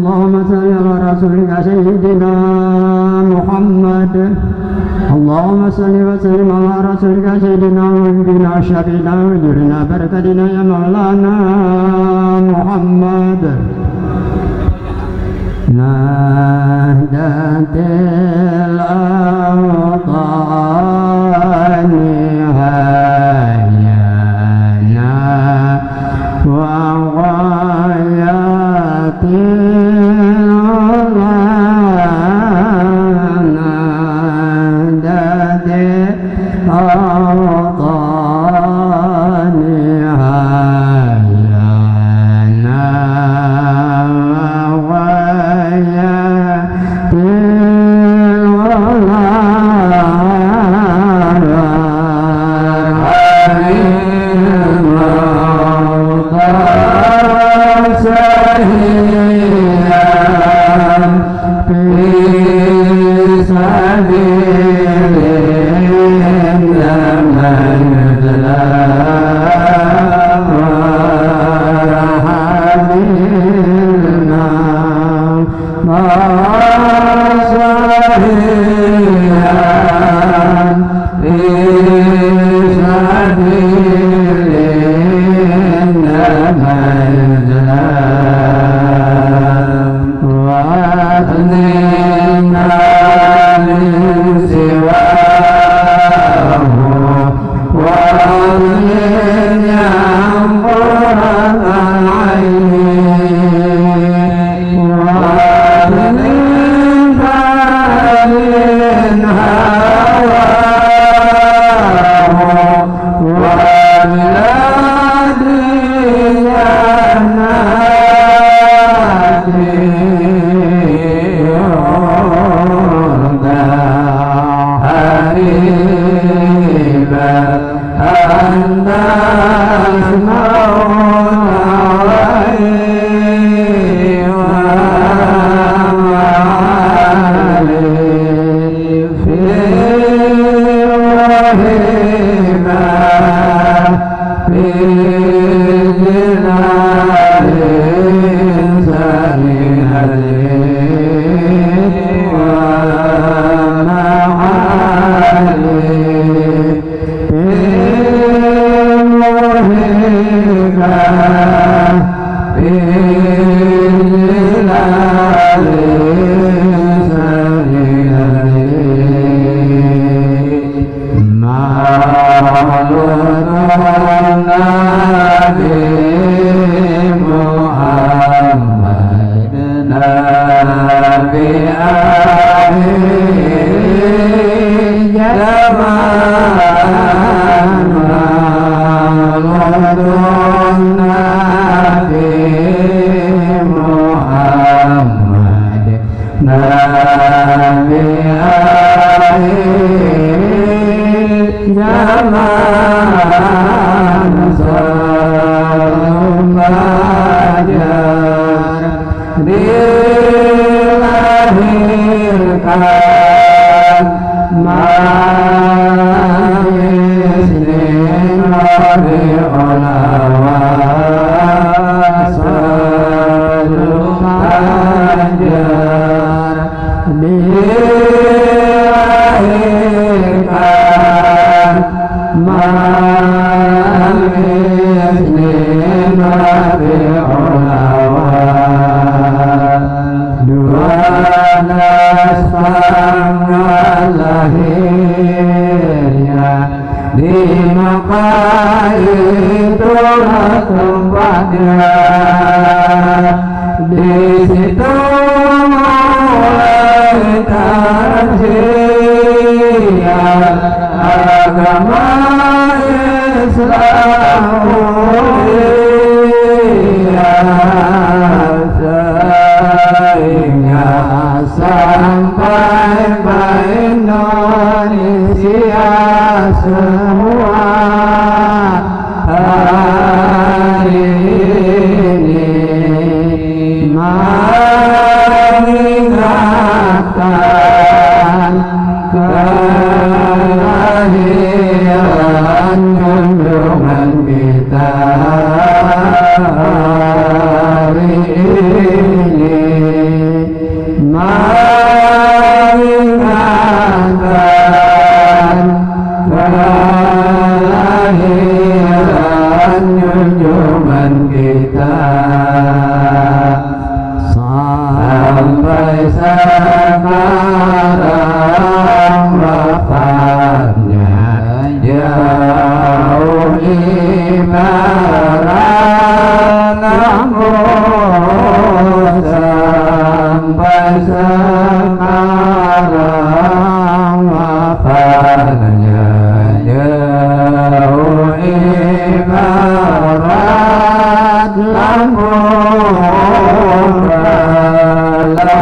اللهم صل على رسولك سيدنا محمد. اللهم صل وسلم على رسولك سيدنا ونبينا شفينا ونورنا بركتنا يا مولانا محمد. نهدت الأوطان هيانا وغايات Hari ini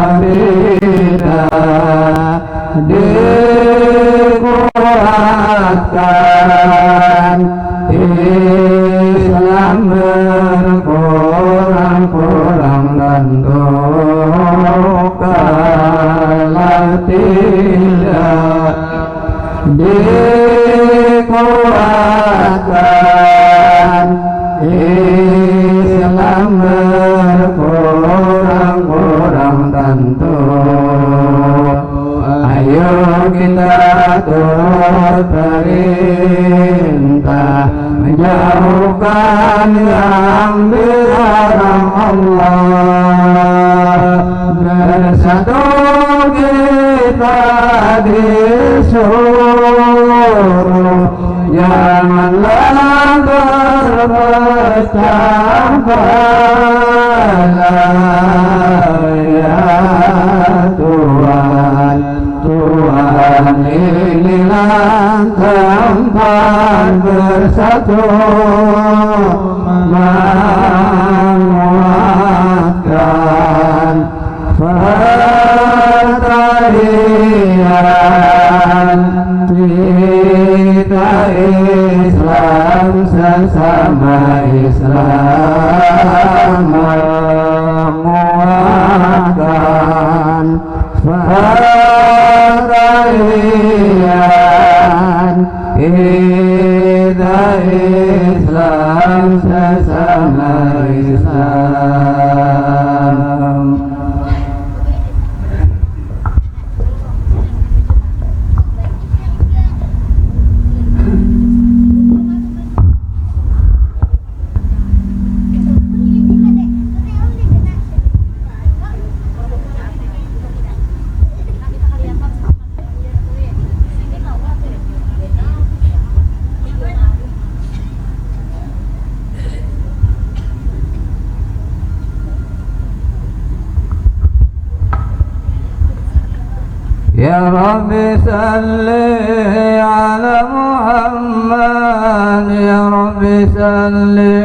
kita dikuatkan, Islam berkurang-kurang tentu kalau tidak dikuatkan, Islam berkurang-kurang tentu. Ayo kita turut perintah menjauhkan yang dilarang Allah. Bersatu kita disuruh, janganlah berpecah belah. Ya Tuhan, Tuhan inilah tempat bersatu, menguatkan pertalian kita Islam sesama Islam, menguatkan pertalian kita Islam sesama Islam. Ya Rabbi salli ala Muhammad, Ya Rabbi salli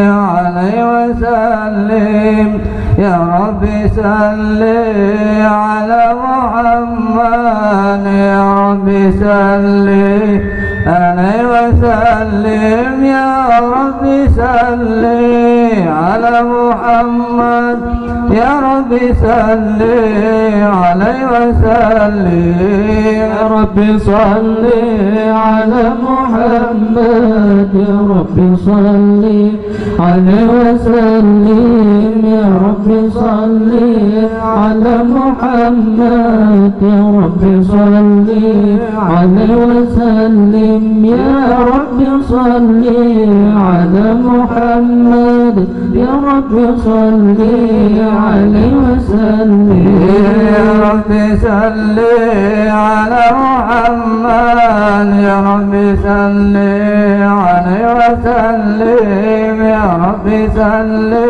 alaihi wa sallim, Ya Rabbi salli ala Muhammad, Ya Rabbi salli alaihi wa sallim, Ya Rabbi salli ala Muhammad, Ya Rabbi salli alaihi wa sallim. Ya Rabbi salli ala Muhammad, Ya Rabbi salli alaihi wa sallim, Ya Rabbi salli ala Muhammad, Ya Rabbi salli alaihi wa sallim, Ya Rabbi salli ala Muhammad, Ya Rabbi salli alaihi wa sallim. Ya Rabbi salli ala Muhammad, Ya Rabbi salli alaihi wa sallim, Ya Rabbi salli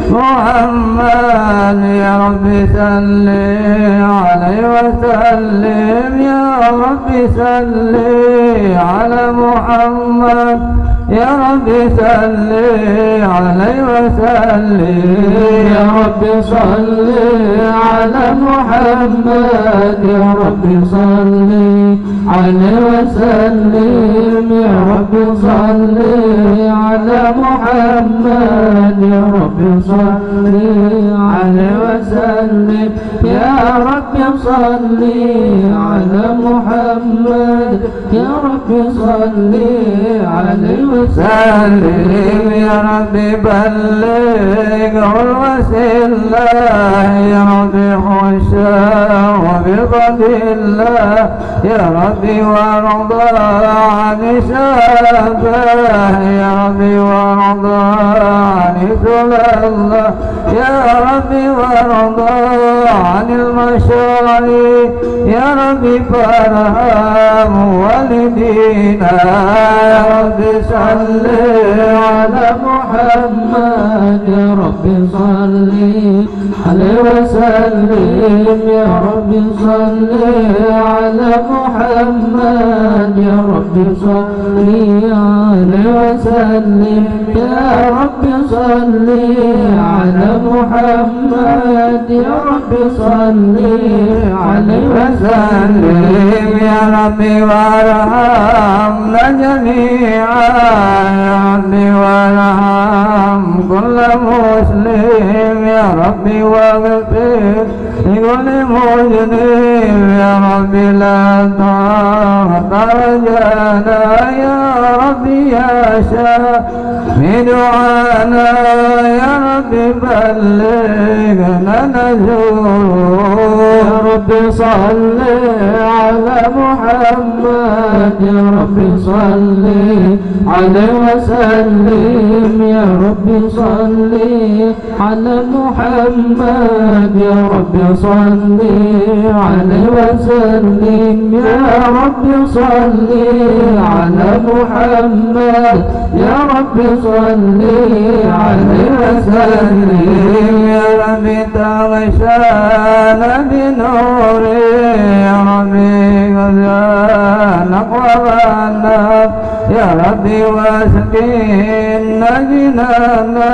Muhammad, Ya Rabbi salli alaihi wa sallim, Ya Rabbi salli ala Muhammad, Ya Rabbi salli alaihi wa sallim. Ya Rabbi salli ala Muhammad, Ya Rabbi salli alaihi wa sallim, Ya Rabbi salli ala Muhammad, Ya Rabbi salli alaihi wa sallim, Ya Rabbi salli ala Muhammad, Ya Rabbi salli alaihi wa sallim. Ya Rabbi balligh al-wasilah, Ya Rabbi khusha' biqadillah, Ya Rabbi warda 'an shabah, Ya Rabbi warda 'an sulallah, Ya Rabbi warda 'an al-mashari, Ya Rabbi ربي فارحم والدينا يا ربي صل على محمد يا ربي صل عليه وسلم يا ربي صل على محمد يا ربي صل عليه وسلم يا ربي صل على محمد يا ربي صل عليه وسلم يا ربي وارحمنا جميعا يا ربي وارحم كل مسلم يا ربي واغفر لكل مجرم يا ربي لا ترجعنا يا ربي يا شافي دعانا يا ربي بلغنا نزور يا ربي صل على محمد يا ربي صل عليه وسلم يا ربي صل على محمد يا ربي صل عليه وسلم يا ربي صل على محمد يا ربي صل عليه وسلم يا ربي تغشانا بنور يا ربي غزانا قوانا يا ربي واسقنا جنانا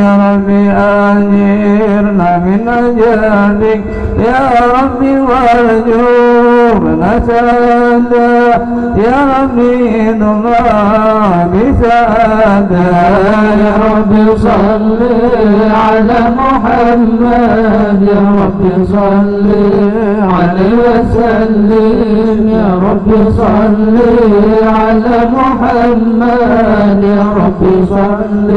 يا ربي أجرنا من أجلك يا ربي وارجونا سادا يا ربي ضمى بسادا يا ربي صل على محمد يا ربي صل عليه وسلم يا ربي صل على محمد يا ربي صل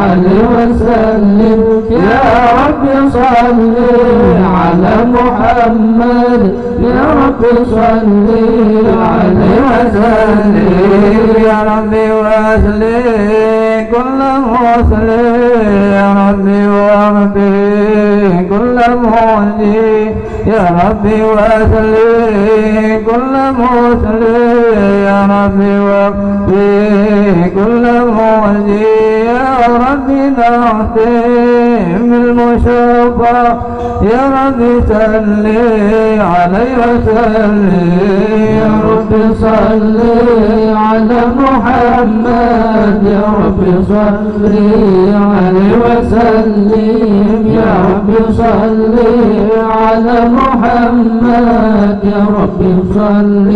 عليه وسلم يا ربي صل على محمد يا ربي صل عليه وسلم يا ربي واسلي كل مسلم يا ربي واغفر كل مهدي يا ربي واسلي كل مسلم يا ربي واغفر كل مهدي يا ربي نختم المشفى يا ربي صل عليه وسلم يا ربي صل على محمد يا ربي صل عليه وسلم يا ربي صل على محمد يا ربي صل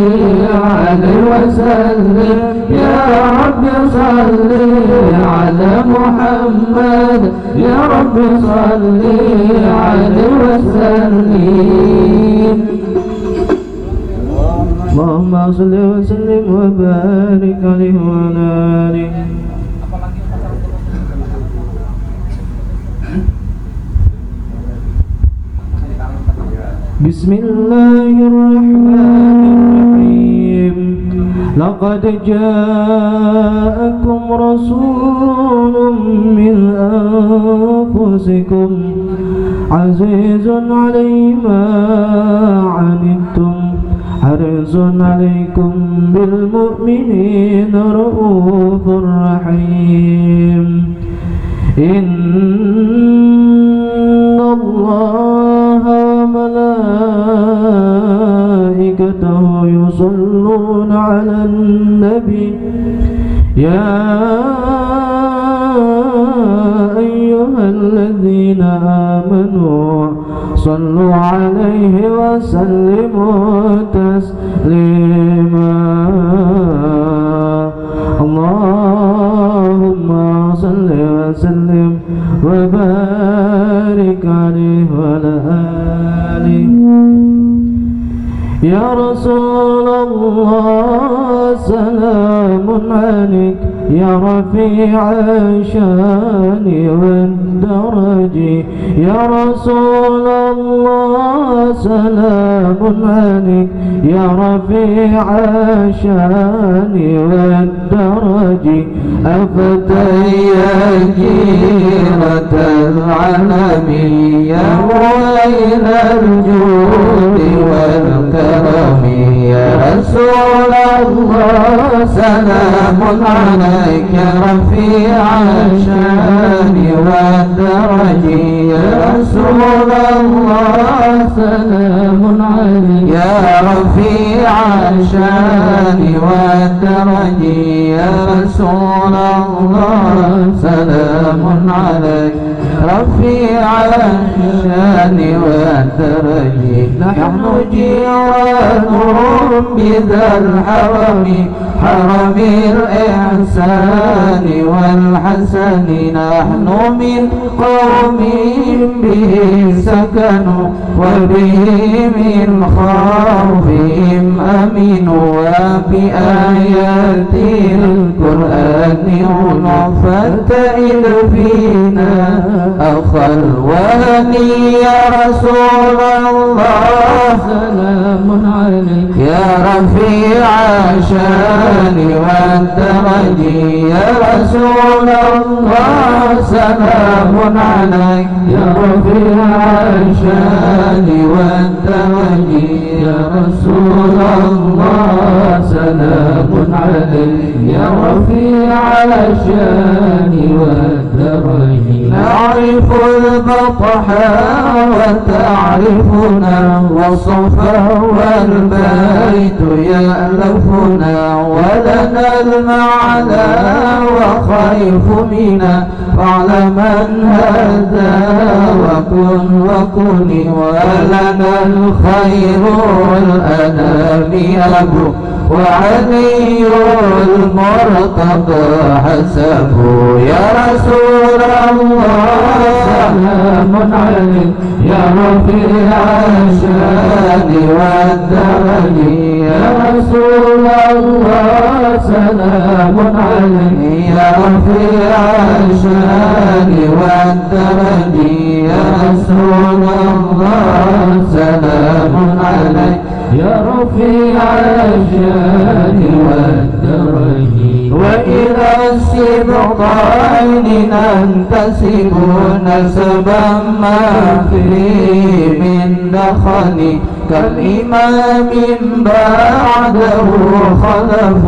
عليه وسلم يا ربي صل على محمد يا ربي صل عليه وسلم اللهم صل وسلم وبارك عليه وعلى آله. بسم الله الرحمن الرحيم. لقد جاءكم رسول من أنفسكم عزيز عليه ما عنتم حريص عليكم بالمؤمنين رؤوف رحيم. إن الله وملائكته يصلون على النبي يا أيها الذين آمنوا صلوا عليه وسلموا تسليما. اللهم صل وسلم وبارك عليه وعلى آله. يا رسول الله سلام عليك يا رفيع الشان والدرج يا رسول الله سلام عليك يا رفيع الشان والدرج أفتيا جيرة العالم يا ويل الجود والكرم يا رسول الله سلام عليك يا رفيع الشان والدرج يا رسول الله سلام عليك يا رفيع الشان والدرج يا رسول الله سلام عليك رفيع الشان والدرج نحن جيرانهم بذا الحرم حرم الإحسان والحسن نحن من قوم به سكنوا وبه من خوفهم أمنوا وبآيات القرآن فاتئل فينا أخا الوهني يا رسول الله سلام عليك يا رفيع الشان والدرج يا رسول الله سلام عليك يا رفيع الشان والدرج يا رسول الله سلام عليك يا رفيع الشان والدرج نعرف البطحاء وتعرفنا والصفا والبيت يألفنا ولنا المعنى وخيف منا فاعلمن هذا وكن وكن ولنا الخير الأنام أبو وعلي المرتضى حسبه يا رسول الله سلام عليك يا رفيع الشان والدرج يا رسول الله سلام عليك يا رفيع الشان والدرج يا رسول الله سلام عليك يا رفيع الشان والدرج وإلى السبطين ننتسب نسبا ما فيه من دخل كالإمام بعده خلف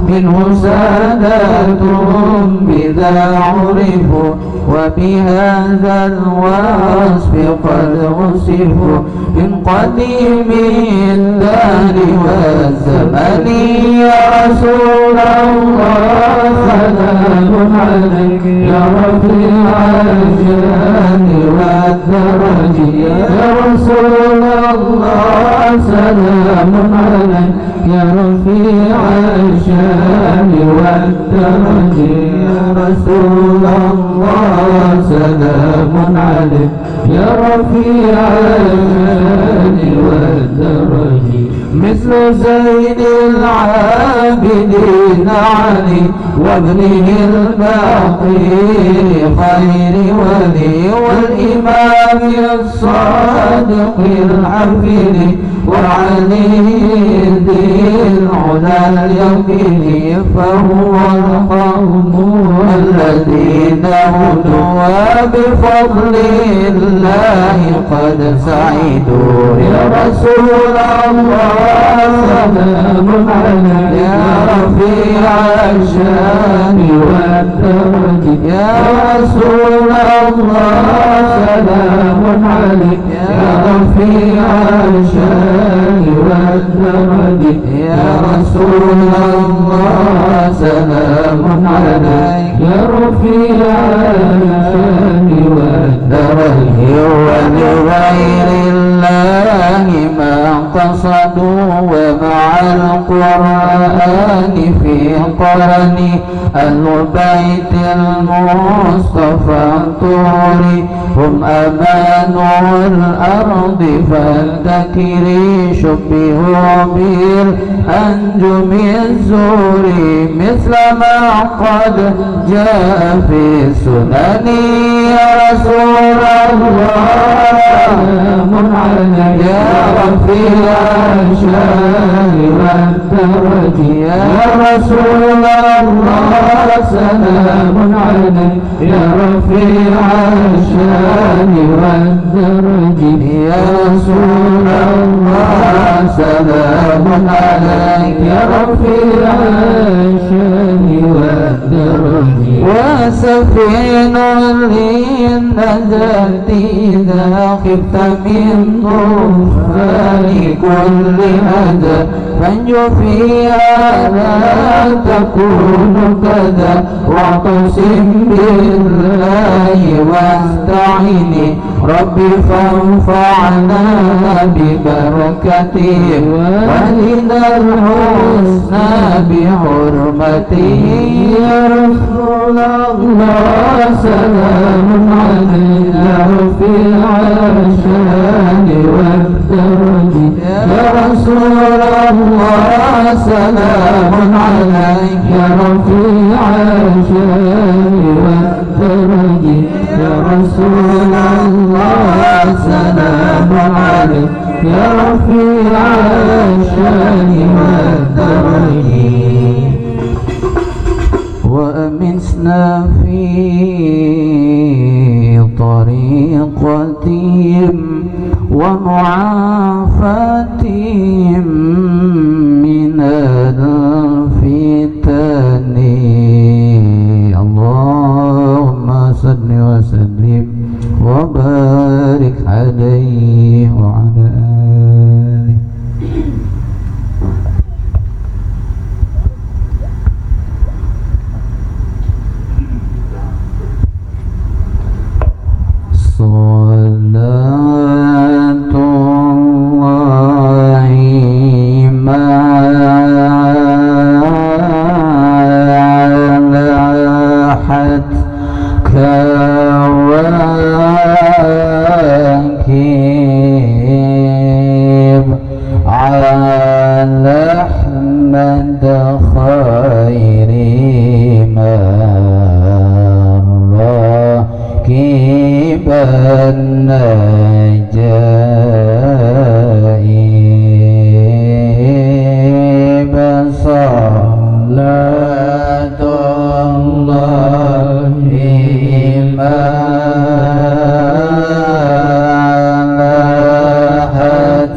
منه سادات بذا عرفوا وبهذا الوصف قد وصفوا من قديم الدار والزمن يا رسول الله سلام عليك يا رفيع الشان والدرج يا رسول الله سلام عليك يا رفيع الشان والدرج يا رسول الله سلام عليك يا رفيع الشان والدرج مثل زين العابدين علي وابنه الباقي خير ولي والإمام الصادق الحفيد وعلي ذي العلا اليقين فهو القوم الذين هدوا بفضل الله قد سعدوا يا رسول الله سلام عليك يا رفيع الشان والدرج يا رسول الله سلام عليك يا رفيع الشان والدرج يا رسول الله سلام عليك يا رفيع الشان والدرج ولغير الله ما قصدوا ومع القرآن في قرن البيت المصطفى الطهر هم أمان الأرض فالذكري شبهوا بالأنجم الزور مثل ما قد جاء في السنن يا رسول الله سلام عليك يا رفيع الشان والدرج يا رسول الله سلام عليك يا رفيع الشان والدرج يا رسول الله سلام عليك يا رفيع الشان والدرج وسفين للنجاة إذا خفت من طوفان كل هدى فانجو فيها لا تكون كذا واعتصم بالله واستعن ربي فانفعنا ببركته ولنا الحسنى بحرمته يا رسول الله سلام علينا في العشان والدرج يا رسول الله سلام عليك يا رفيع الشان والدرج يا رسول الله سلام عليك يا رفيع الشان والدرج وأمسنا في طريقتهم ومعافاتهم من الفتن اللهم صل وسلم وبارك عليه وعلى آله صلاة الله ملحت كواكب على أحمد خير راكب النجائب صلاة الله ملحت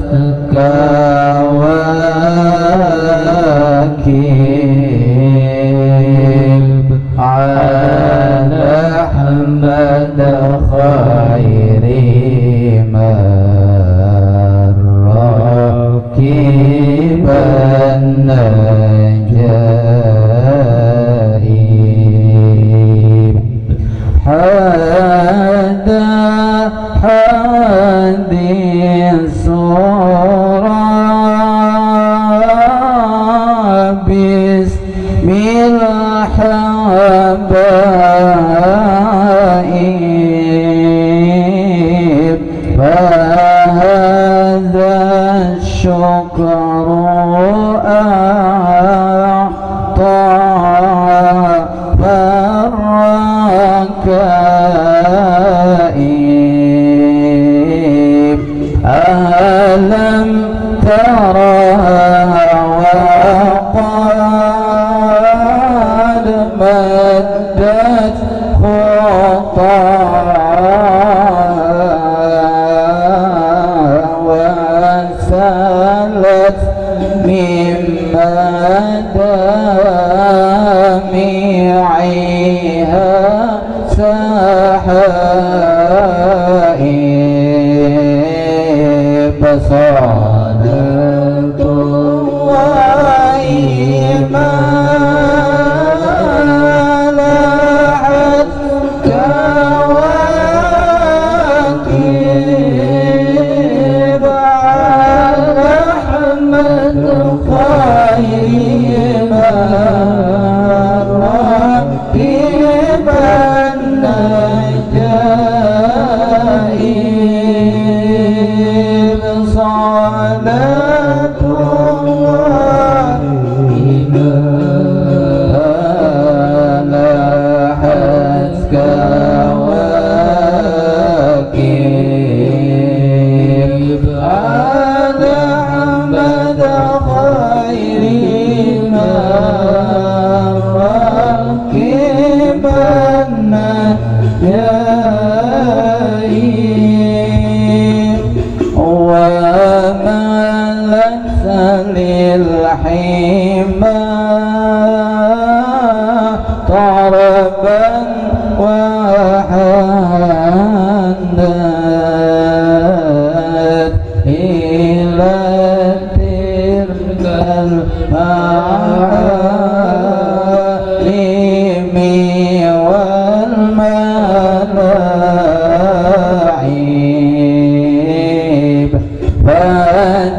كواكب على أحمد خير راكب النجائب حديث بسم الحبائب فهذا الشكر أعطى فالركائب ألم ترها وقد مدت خطاها وسالت من مدامعها سحائب صلاة الله ملحت كواكب على أحمد خير راكب النجائب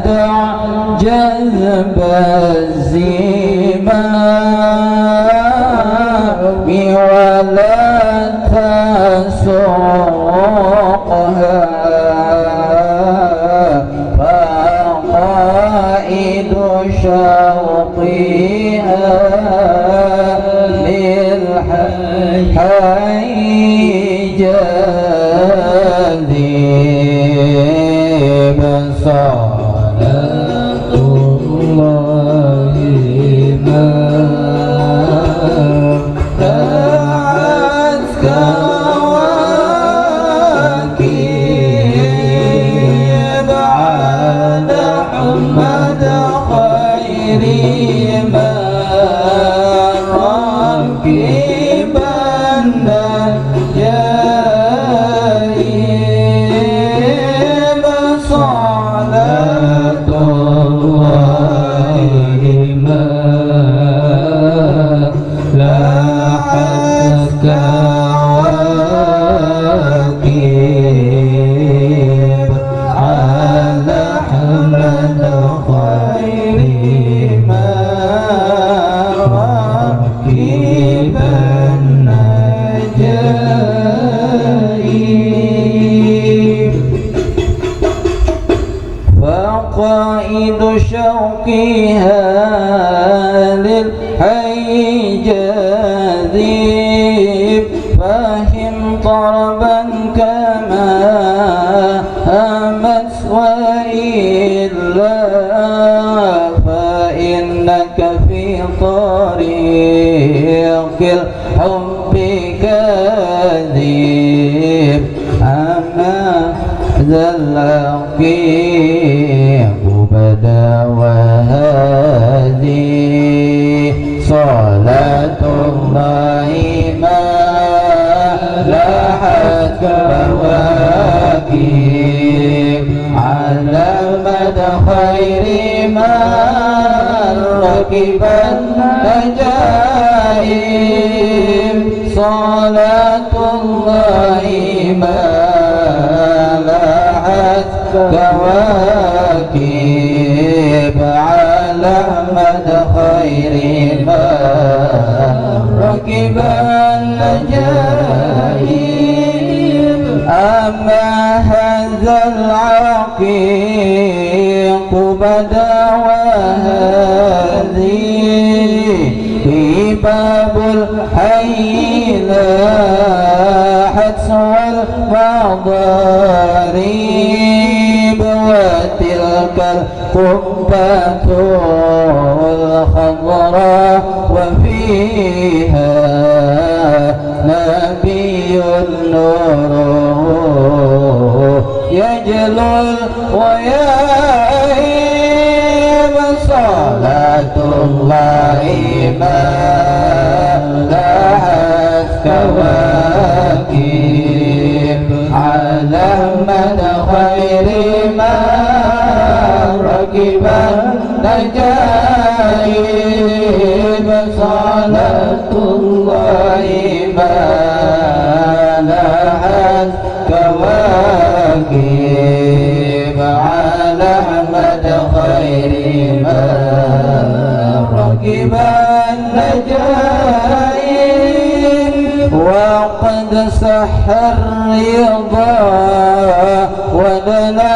تعجب الزمام ولا تسوقها فقائد شوقها للحي جاذب صلاة الله ما دعت كواكب على أحمد خير ما ركبنا جايب صلاة الله ما لاحت كواكب على أحمد خير ما ركب النجائب فقائد شوقها للحي جاذب فهم طربا كما همت وإلا فإنك في طريق الحب كاذب أما ذا العقيق بدا وهذه صلاة الله ما لاحت كواكب على مدى خير ما ركب النجائب صلاة الله ما لاحت كواكب على مدى خير ما ركب النجائب أما هذا العقيق بدا وهذه باب الحي لاحت سوى المضاريب وتلك القبة الخضراء وفيها نبي النور يجلو الغياب صلاة الله ما لاحت كواكب على مدى خير ما ركب النجائب صلاة الله ما لاحت كواكب على مدى خير ما ركب النجائب وقد سح الرضا ودنا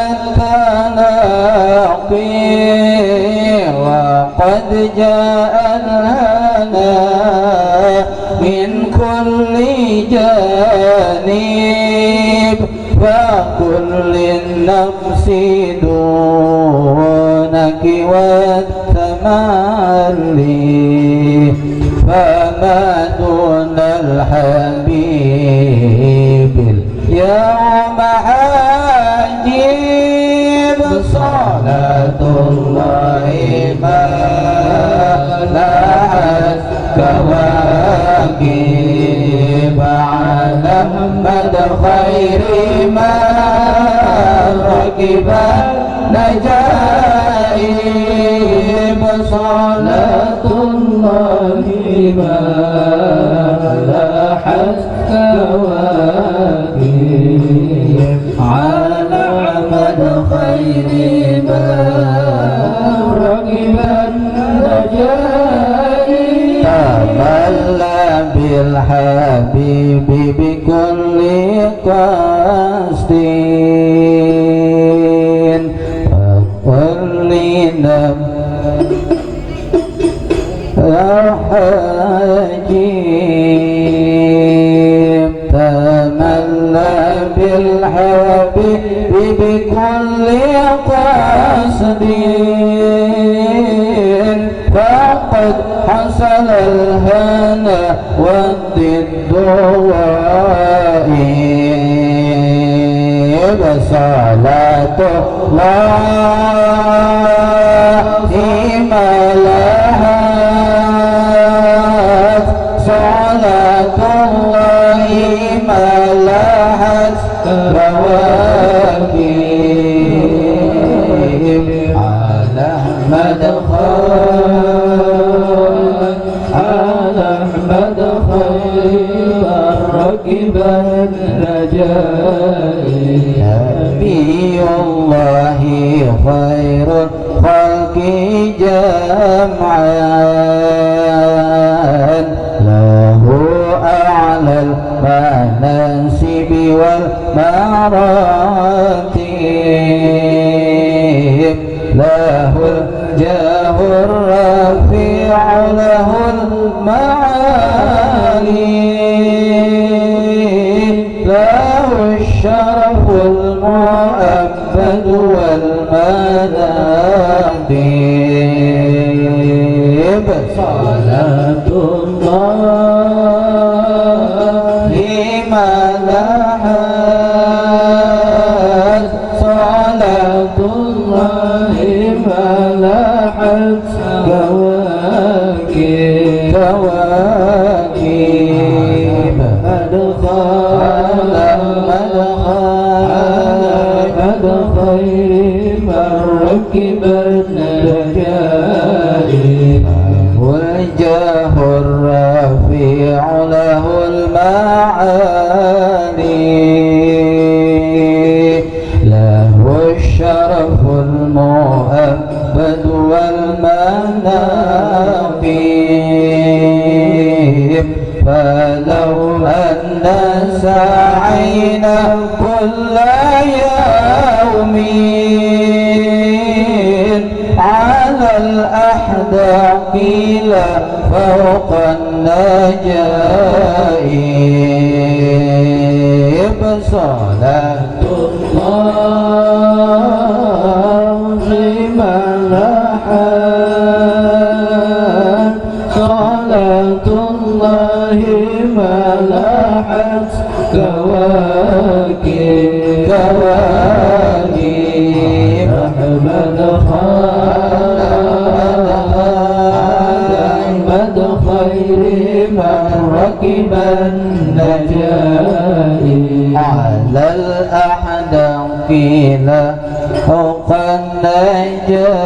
التلاقي وقد جاء الهنا من كل جانب فكل النفس دونك والتملي فما دون الحبيب اليوم عجيب صلاة الله ما لاحت كواكب على مدى خير ما ركب نجائب صلاة الله ما لاحت كواكب على مدى خير ركب النجائي تملى بالحبيب بكل قصد وكل حكيم تملى بالحبيب بكل قصد فقد حصل الهنا والضد وائب صلاة الله ما لهت صلاة الله ما لهت رواكب على أحمد على أحمد خير ركب النجائي نبي الله خير الخلق جمعا له أعلى المناسب والمراتب له الجاه الرفيع له المعالي له الشرف المؤبد والمناقب صلاة الله ما لحت صلاة الله ما لحت كواكب خير من ركب النجائي والجاه الرفيع له المعالي له الشرف المؤبد والمناقب فلو أن سعينا كل يوم على الأحداق فوق النجائب صلاة الله ما لحت صلاة الله ما لحت كواكب أحمد خير من ركب النجائي على الأحداق فوق النجائب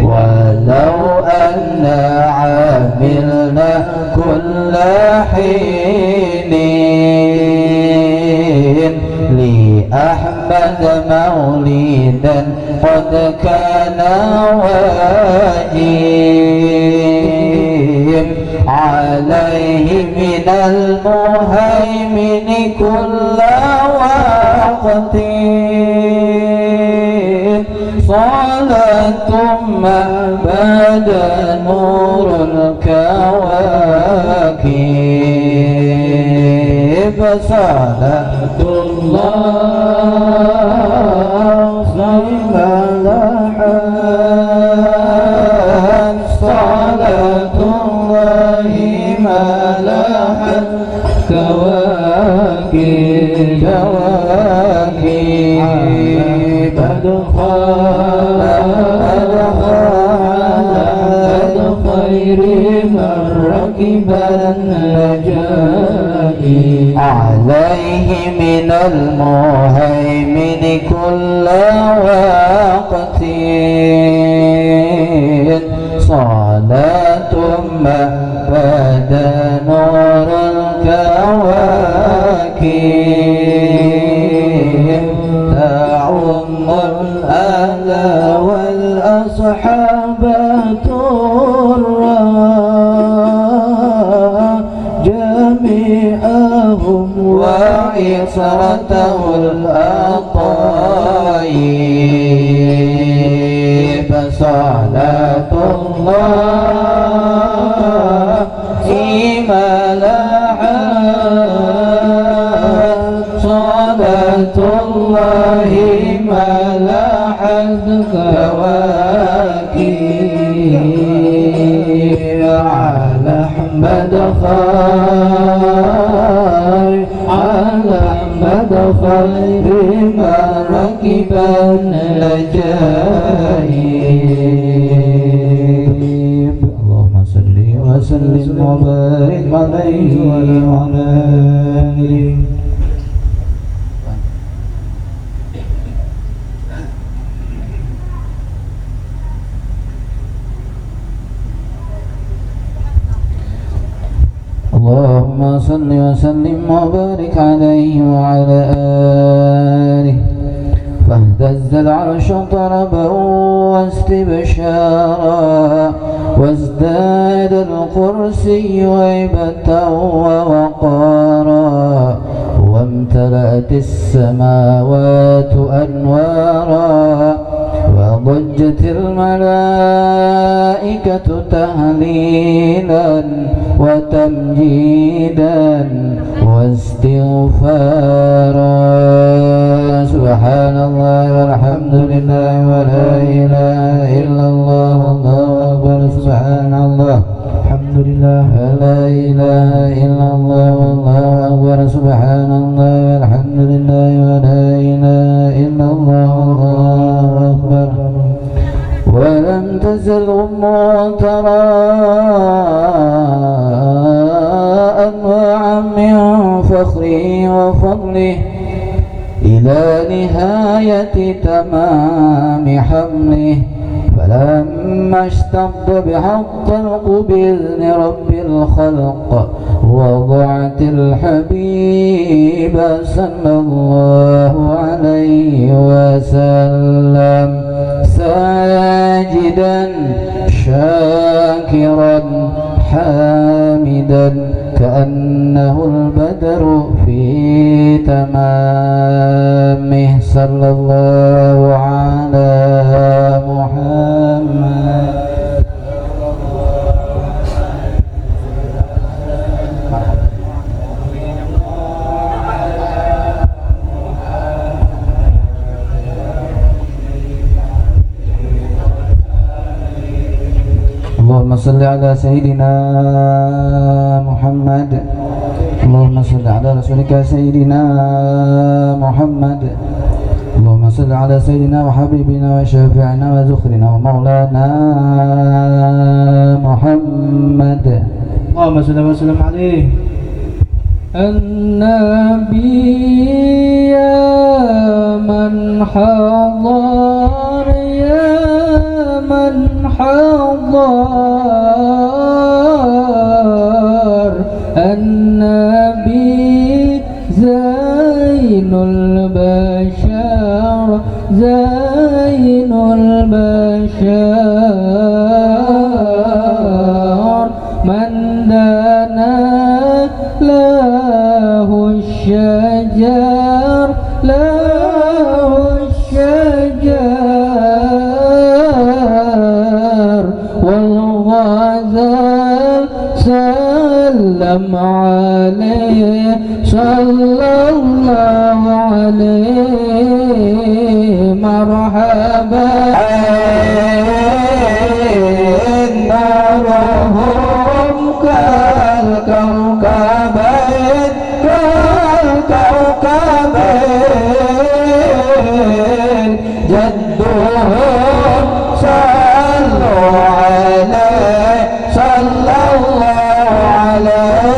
ولو أن عملنا كل حين لأحمد مولدا قد كان واجب عليه من المهيمن كل وقت صلاة ما بدا نور الكواكب صلاة الله ما لحت صلاة الله ما لحت كواكب خير من ركب النجائي عليه من المهيمن كل وقت صلاة ما بدا نور الكواكب وإسرته الأطيب صلاة الله ملحت صلاة الله ملحت كواكب على أحمد خير على أحمد خير ما ركب العجائب اللهم صل وسلم وبارك عليه وعلى آله. اللهم صل وسلم وبارك عليه وعلى آله. فاهتز العرش طربا واستبشارا وازداد الكرسي هيبة ووقارا وامتلأت السماوات أنوارا وضجت الملائكة تهليلا وتمجيدا واستغفارا سبحان الله والحمد لله ولا إله إلا الله والله أكبر سبحان الله الحمد لله لا إله إلا الله والله أكبر سبحان الله والحمد لله ولا إله إلا الله والله أكبر. ولم تزل ترى أنواعا من فخره وفضله إلى نهاية تمام حمله فلما اشتد بحق الطلق بإذن رب الخلق وضعت الحبيب صلى الله عليه وسلم ساجدا شاكرا حامدا كأنه البدر في تمامه صلى الله على محمد. اللهم صل على سيدنا محمد. اللهم صل على رسولك سيدنا محمد. اللهم صل على سيدنا وحبيبنا وشافعنا وذخرنا ومولانا محمد. اللهم صل وسلم عليه. النبي يا من حضر يا من حضر النبي زين البشر زين البشر من دنا له الشجر له الشجر والغزال سلم عليه صلى الله عليه مرحبا نورهم كالكوكبين كالكوكبين جدهم صلوا عليه صلى الله عليه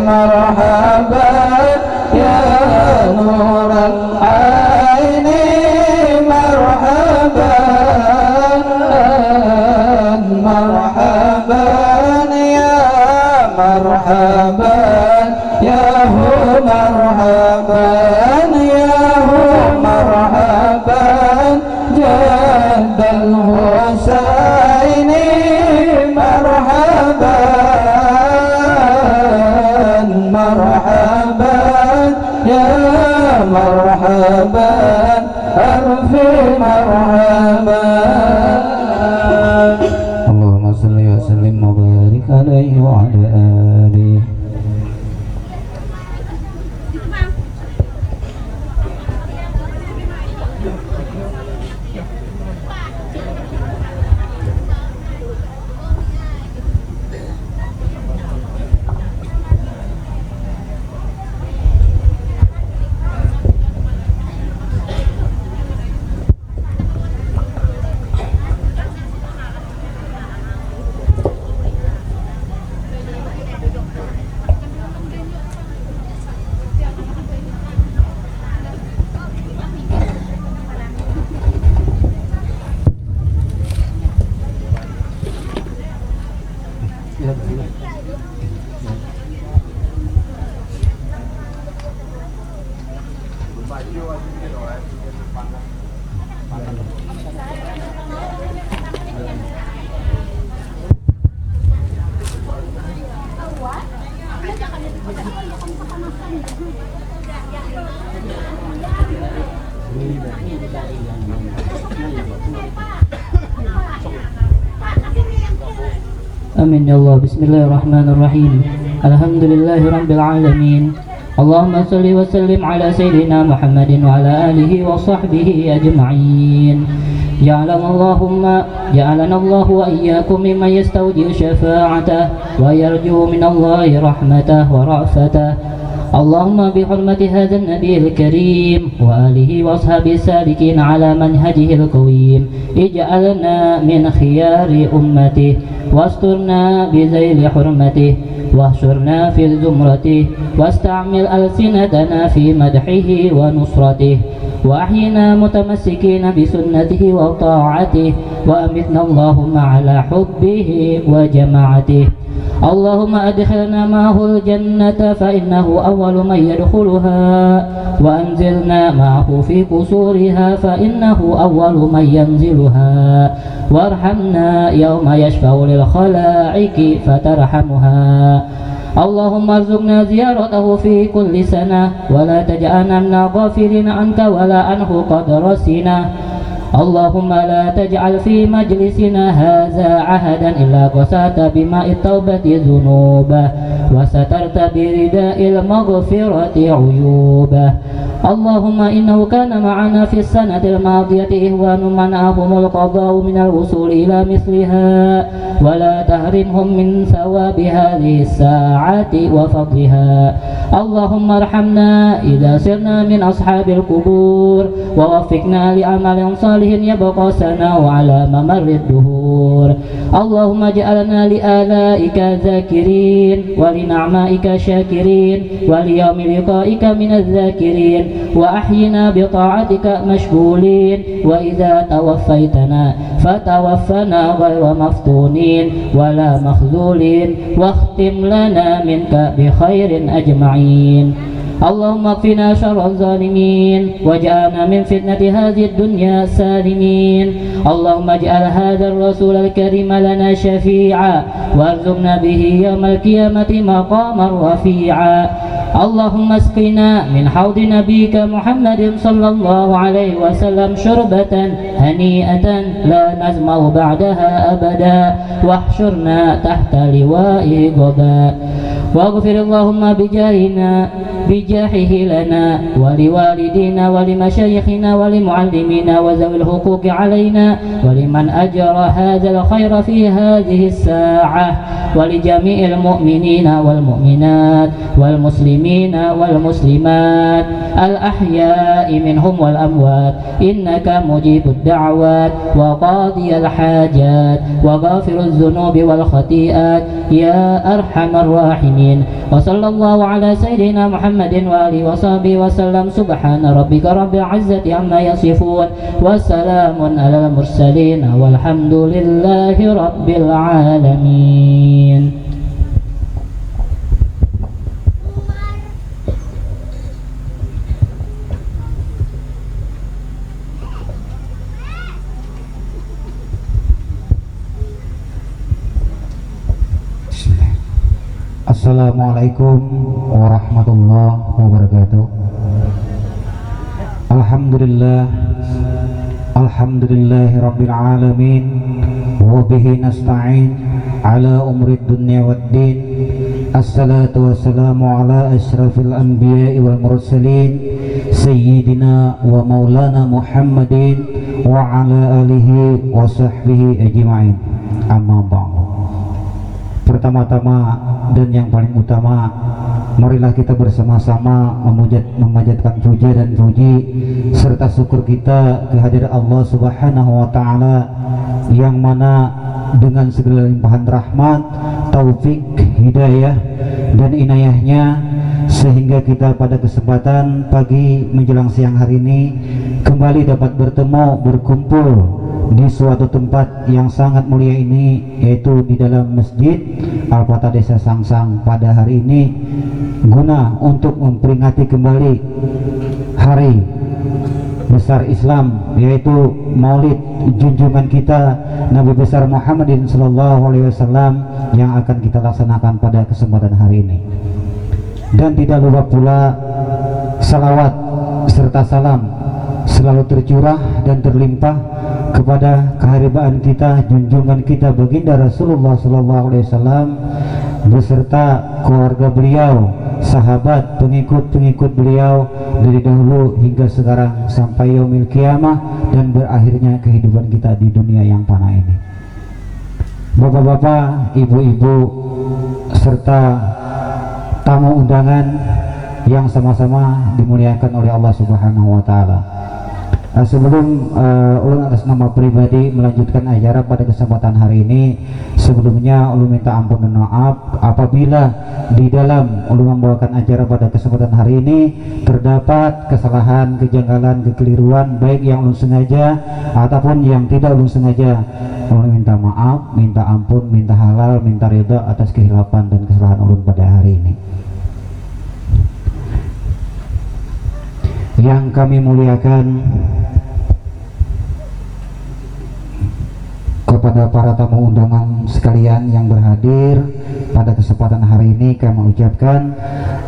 مرحبا يا نور العين مرحبا مرحبا يا مرحبا يا هو مرحبا يا هو مرحبا جد الحسين مرحبا مرحبا مرحبا ألفي مرحبا اللهم صل وسلم وبارك عليه وعلى آله. Amin ya Allah. Bismillahirrahmanirrahim. Alhamdulillahirabbil alamin. Allahumma shalli wa sallim ala sayyidina Muhammadin wa ala alihi wa sahbihi ajma'in. Ja'alana Allah wa iyyakum mimman yastawji'u syafa'atah wa yarju minallahi rahmatah wa ra'fatah. اللهم بحرمة هذا النبي الكريم وآله وأصحابه السالكين على منهجه القويم اجعلنا من خيار أمته واسترنا بذيل حرمته واحشرنا في زمرته واستعمل ألسنتنا في مدحه ونصرته وأحينا متمسكين بسنته وطاعته وأمتنا اللهم على حبه وجماعته. اللهم أدخلنا معه الجنة فإنه أول من يدخلها وأنزلنا معه في قصورها فإنه أول من ينزلها وارحمنا يوم يشفع للخلائق فترحمها. اللهم ارزقنا زيارته في كل سنة ولا تجعلنا من الغافلين عنك ولا عنه قد رسنا. اللهم لا تجعل في مجلسنا هذا عهدا إلا غسلت بماء التوبة ذنوبه وسترت برداء المغفرة عيوبه. اللهم إنه كان معنا في السنة الماضية إخوان منعهم القضاء من الوصول إلى مثلها ولا تحرمهم من ثواب هذه الساعة وفضلها. اللهم ارحمنا إذا سرنا من أصحاب القبور ووفقنا لعمل صالح يبقى سناه على ممر الدهور. اللهم اجعلنا لآلائك ذاكرين ولنعمائك شاكرين وليوم لقائك من الذاكرين وأحينا بطاعتك مشغولين وإذا توفيتنا فتوفنا غير مفتونين ولا مخذولين واختم لنا منك بخير أجمعين. اللهم اكفنا شر الظالمين واجعلنا من فتنة هذه الدنيا سالمين. اللهم اجعل هذا الرسول الكريم لنا شفيعا وارزقنا به يوم القيامة مقاما رفيعا. اللهم اسقنا من حوض نبيك محمد صلى الله عليه وسلم شربة هنيئة لا نزمع بعدها أبدا واحشرنا تحت لواء غضا. واغفر اللهم بجاهه لنا ولوالدينا ولمشايخنا ولمعلمينا وذوي الحقوق علينا ولمن أجرى هذا الخير في هذه الساعة ولجميع المؤمنين والمؤمنات والمسلمين والمسلمات الأحياء منهم والأموات إنك مجيب الدعوات وقاضي الحاجات وغافر الذنوب والخطيئات يا أرحم الراحمين. وصلى الله على سيدنا محمد وآله وصحبه وسلم. سبحان ربك رب العزة عما يصفون وسلام على المرسلين والحمد لله رب العالمين. Assalamualaikum warahmatullahi wabarakatuh. Alhamdulillah, alhamdulillahi rabbil alamin, wa bihi nasta'in ala umri dunya waddin. Assalatu wassalamu ala asyrafil anbiya'i wal mursalin sayyidina wa maulana Muhammadin wa ala alihi wa sahbihi ajma'in. Amma ba'du. Pertama-tama dan yang paling utama, marilah kita bersama-sama memanjatkan puja dan puji serta syukur kita kehadirat Allah Subhanahu wa taala, yang mana dengan segala limpahan rahmat, taufik, hidayah dan inayahnya, sehingga kita pada kesempatan pagi menjelang siang hari ini kembali dapat bertemu, berkumpul di suatu tempat yang sangat mulia ini, yaitu di dalam Masjid Al-Fatah Desa Sangsang pada hari ini, guna untuk memperingati kembali hari besar Islam, yaitu Maulid junjungan kita Nabi besar Muhammadin sallallahu alaihi wasallam, yang akan kita laksanakan pada kesempatan hari ini. Dan tidak lupa pula salawat serta salam selalu tercurah dan terlimpah kepada keharibaan kita, junjungan kita baginda Rasulullah sallallahu alaihi wasallam beserta keluarga beliau, sahabat, pengikut-pengikut beliau dari dahulu hingga sekarang sampai yaumil qiyamah dan berakhirnya kehidupan kita di dunia yang fana ini. Bapak-bapak, ibu-ibu serta tamu undangan yang sama-sama dimuliakan oleh Allah Subhanahu wa taala. Sebelum ulun atas nama pribadi melanjutkan acara pada kesempatan hari ini, sebelumnya ulun minta ampun dan maaf apabila di dalam ulun membawakan acara pada kesempatan hari ini terdapat kesalahan, kejanggalan, kekeliruan, baik yang ulun sengaja ataupun yang tidak ulun sengaja. Ulun minta maaf, minta ampun, minta halal, minta ridha atas kehilapan dan kesalahan ulun pada hari ini. Yang kami muliakan, kepada para tamu undangan sekalian yang berhadir pada kesempatan hari ini, kami mengucapkan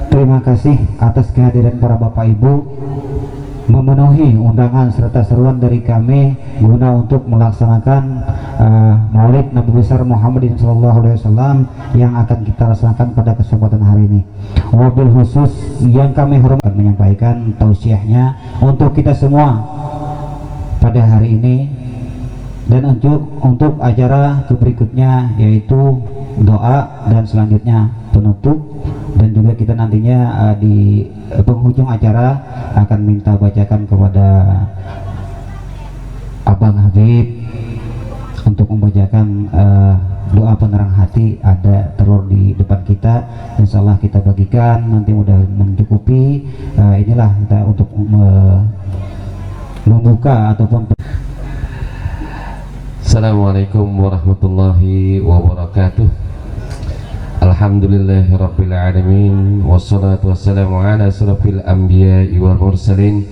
terima kasih atas kehadiran para bapak ibu memenuhi undangan serta seruan dari kami guna untuk melaksanakan Maulid Nabi besar Muhammadin sallallahu alaihi wasallam yang akan kita laksanakan pada kesempatan hari ini. Wabil khusus yang kami hormati menyampaikan tausiahnya untuk kita semua pada hari ini, dan untuk acara berikutnya yaitu doa dan selanjutnya penutup, dan juga kita nantinya di penghujung acara akan minta bacakan kepada Abang Habib untuk membacakan doa penerang hati. Ada telur di depan kita, insyaallah kita bagikan, nanti mudah mencukupi. Inilah kita untuk membuka ataupun. Assalamualaikum warahmatullahi wabarakatuh. Alhamdulillahirabbil alamin, wassalatu wassalamu ala asrofil anbiya'i wal mursalin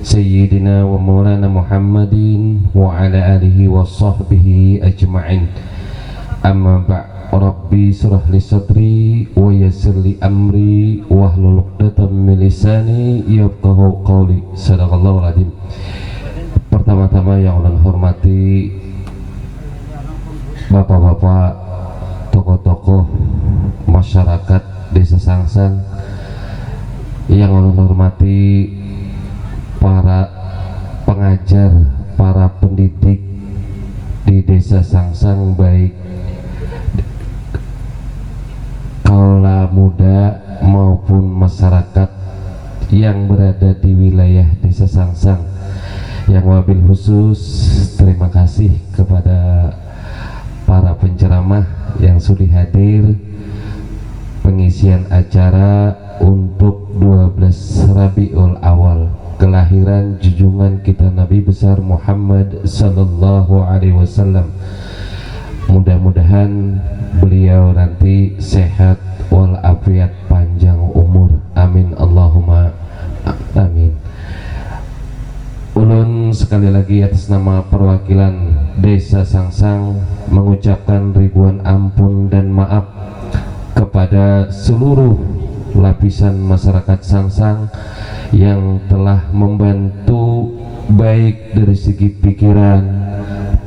sayyidina wa maulana Muhammadin wa ala alihi wa sahbihi ajma'in. Amma ba'd. Rabbi surah li sadri wa yassir li amri wahlul 'uqdatam min lisani yafqahu qawli. Shadaqallahul adzim. Pertama-tama yang ulun hormati bapak-bapak, tokoh-tokoh masyarakat Desa Sangsang, yang ulun hormati para pengajar, para pendidik di Desa Sangsang, baik kaula muda maupun masyarakat yang berada di wilayah Desa Sangsang. Yang wabil khusus terima kasih kepada para penceramah yang sudah hadir pengisian acara untuk 12 Rabiul Awal, kelahiran junjungan kita Nabi besar Muhammad sallallahu alaihi wasallam. Mudah-mudahan beliau nanti sehat walafiat, panjang umur, amin Allahumma amin. Ulun sekali lagi atas nama perwakilan Desa Sangsang mengucapkan ribuan ampun dan maaf kepada seluruh lapisan masyarakat Sangsang yang telah membantu baik dari segi pikiran,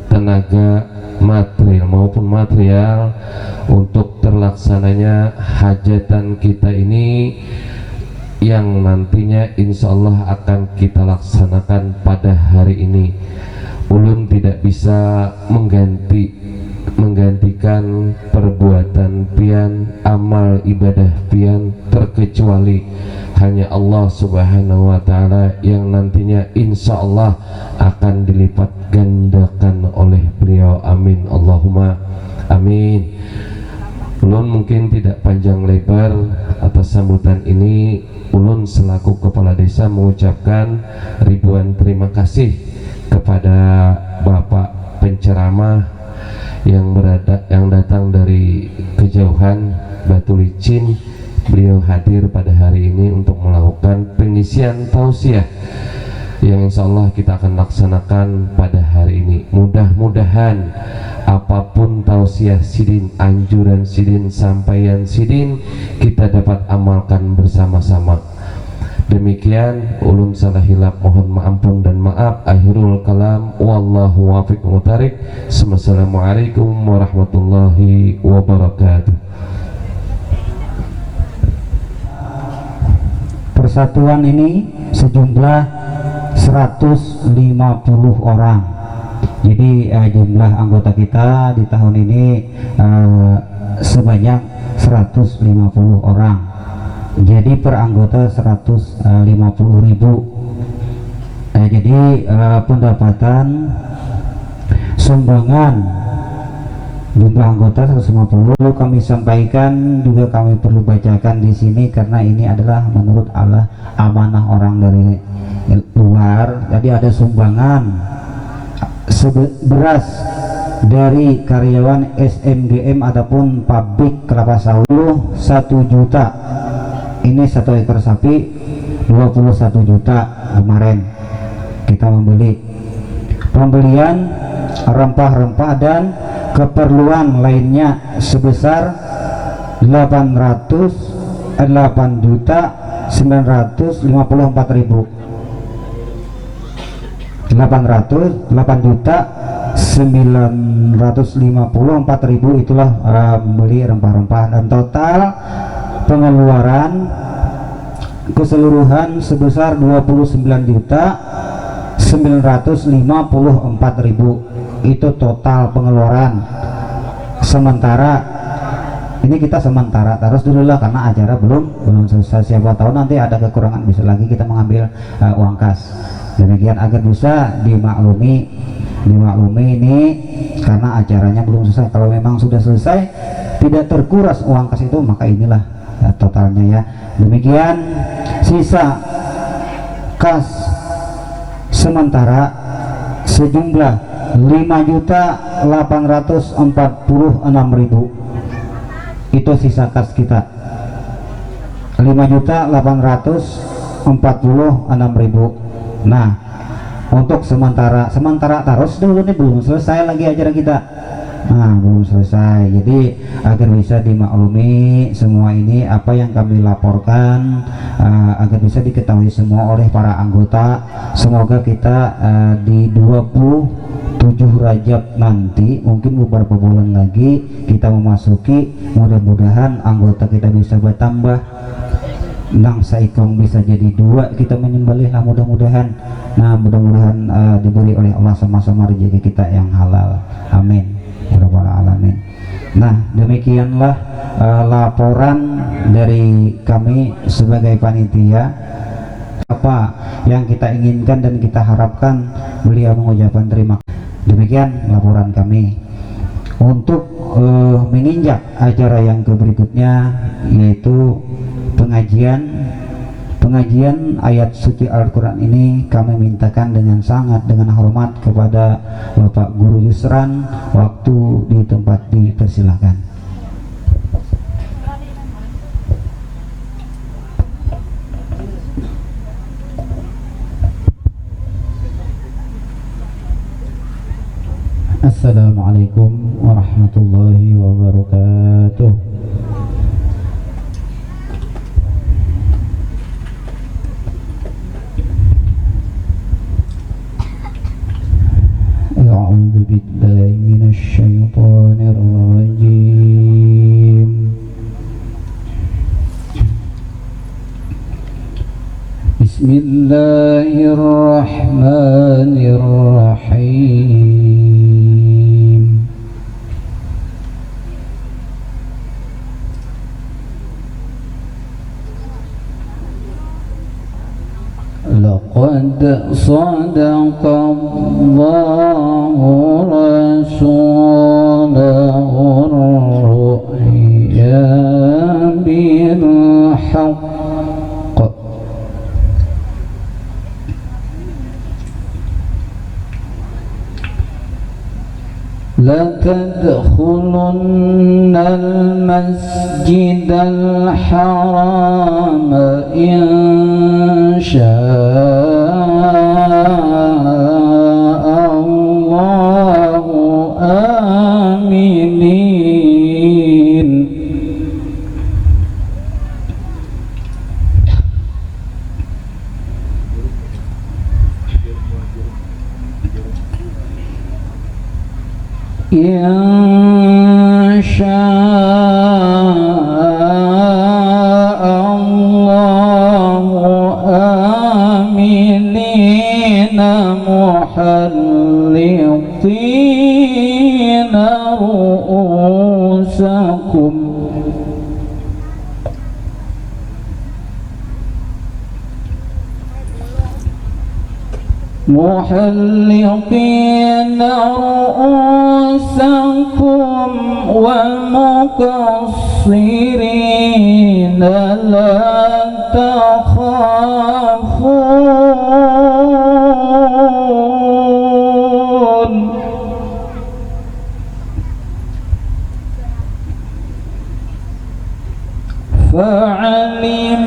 tenaga, material maupun material untuk terlaksananya hajatan kita ini yang nantinya insya Allah akan kita laksanakan pada hari ini. Ulun tidak bisa menggantikan perbuatan pian, amal ibadah pian, terkecuali hanya Allah Subhanahu wa Ta'ala yang nantinya insya Allah akan dilipat gandakan oleh beliau. Amin, Allahumma amin. Ulun mungkin tidak panjang lebar atas sambutan ini. Ulun selaku kepala desa mengucapkan ribuan terima kasih kepada Bapak penceramah yang datang dari kejauhan Batu Licin. Beliau hadir pada hari ini untuk melakukan pengisian tausiah yang insya Allah kita akan laksanakan pada hari ini. Mudah-mudahan apapun tausiah sidin, anjuran sidin, sampaian sidin, kita dapat amalkan bersama-sama. Demikian, ulun salah hilap mohon maampun dan maaf. Akhirul kalam, wallahu wafiq mutarik. Assalamualaikum warahmatullahi wabarakatuh. Persatuan ini sejumlah 150 orang. Jadi jumlah anggota kita di tahun ini sebanyak 150 orang. Jadi per anggota 150.000. Jadi pendapatan sumbangan jumlah anggota 150 kami sampaikan, juga kami perlu bacakan di sini karena ini adalah menurut Allah amanah orang dari luar. Jadi ada sumbangan beras dari karyawan SMGM ataupun pabrik kelapa sawit 1 juta. Ini 1 ekor sapi 21 juta kemarin kita membeli. Pembelian rempah-rempah dan keperluan lainnya sebesar 8 juta 954.000. 8 juta 954.000 itulah beli rempah-rempah, dan total pengeluaran keseluruhan sebesar 29 juta 954.000. Itu total pengeluaran. Sementara ini kita sementara terus dulu lah karena acara belum selesai. Siapa tahu nanti ada kekurangan, bisa lagi kita mengambil uang kas. Demikian agar bisa dimaklumi ini karena acaranya belum selesai. Kalau memang sudah selesai tidak terkuras uang kas itu, maka inilah totalnya ya. Demikian sisa kas sementara sejumlah 5.846.000. Itu sisa kas kita 5.846.000. Nah, untuk sementara terus dulu nih, belum selesai lagi acara kita. Nah, belum selesai. Jadi agar bisa dimaklumi semua ini apa yang kami laporkan, agar bisa diketahui semua oleh para anggota. Semoga kita di 27 Rajab nanti, mungkin beberapa bulan lagi kita memasuki, mudah-mudahan anggota kita bisa bertambah. Nang saikong bisa jadi 2, kita menyembelih lah mudah-mudahan. Nah, mudah-mudahan diberi oleh Allah sama-sama rezeki kita yang halal. Amin ya rabbal alamin. Nah, demikianlah laporan dari kami sebagai panitia. Apa yang kita inginkan dan kita harapkan, beliau mengucapkan terima kasih. Demikian laporan kami. Untuk menginjak acara yang berikutnya, yaitu pengajian ayat suci Al-Quran ini, kami mintakan dengan hormat kepada Bapak Guru Yusran. Waktu di tempat dipersilakan. Assalamualaikum warahmatullahi wabarakatuh. Bismillahirrahmanirrahim. Laqad sadaqallahu rasulahu ar-ru'ya bil haqq لتدخلن المسجد الحرام إن شاء الله آمنين إن شاء الله آمنين محلقين رؤوسكم ومقصرين لا تخافون فعلم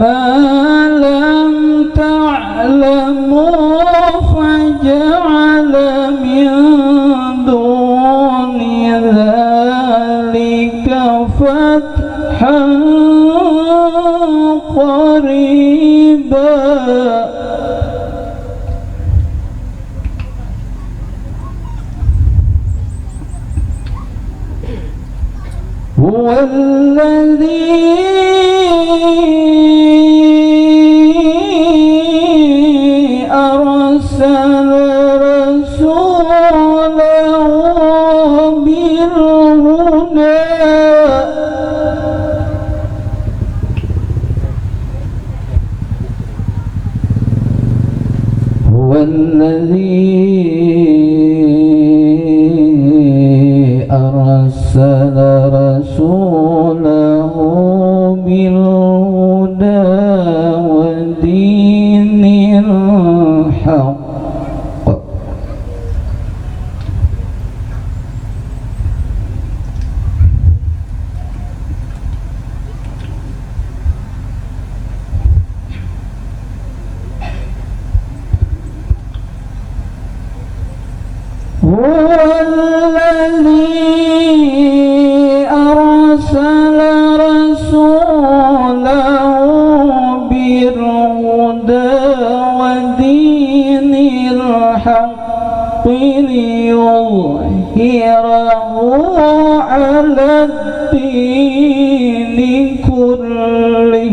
ما لم تعلموا فجعل من دون ذلك فتحا قريبا هو الذي أرسل رسوله بالهدى هو الذي أرسل رسوله بالهدى ودين الحق هو الذي أرسل رسوله بالهدى ودين الحق ليظهره على الدين كله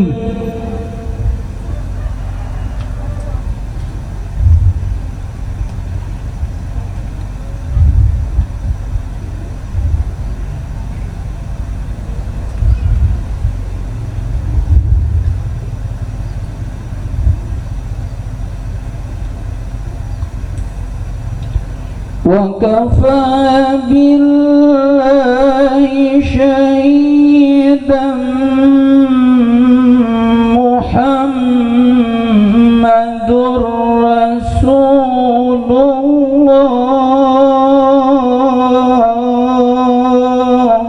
وكفى بالله شهيدا محمد رسول الله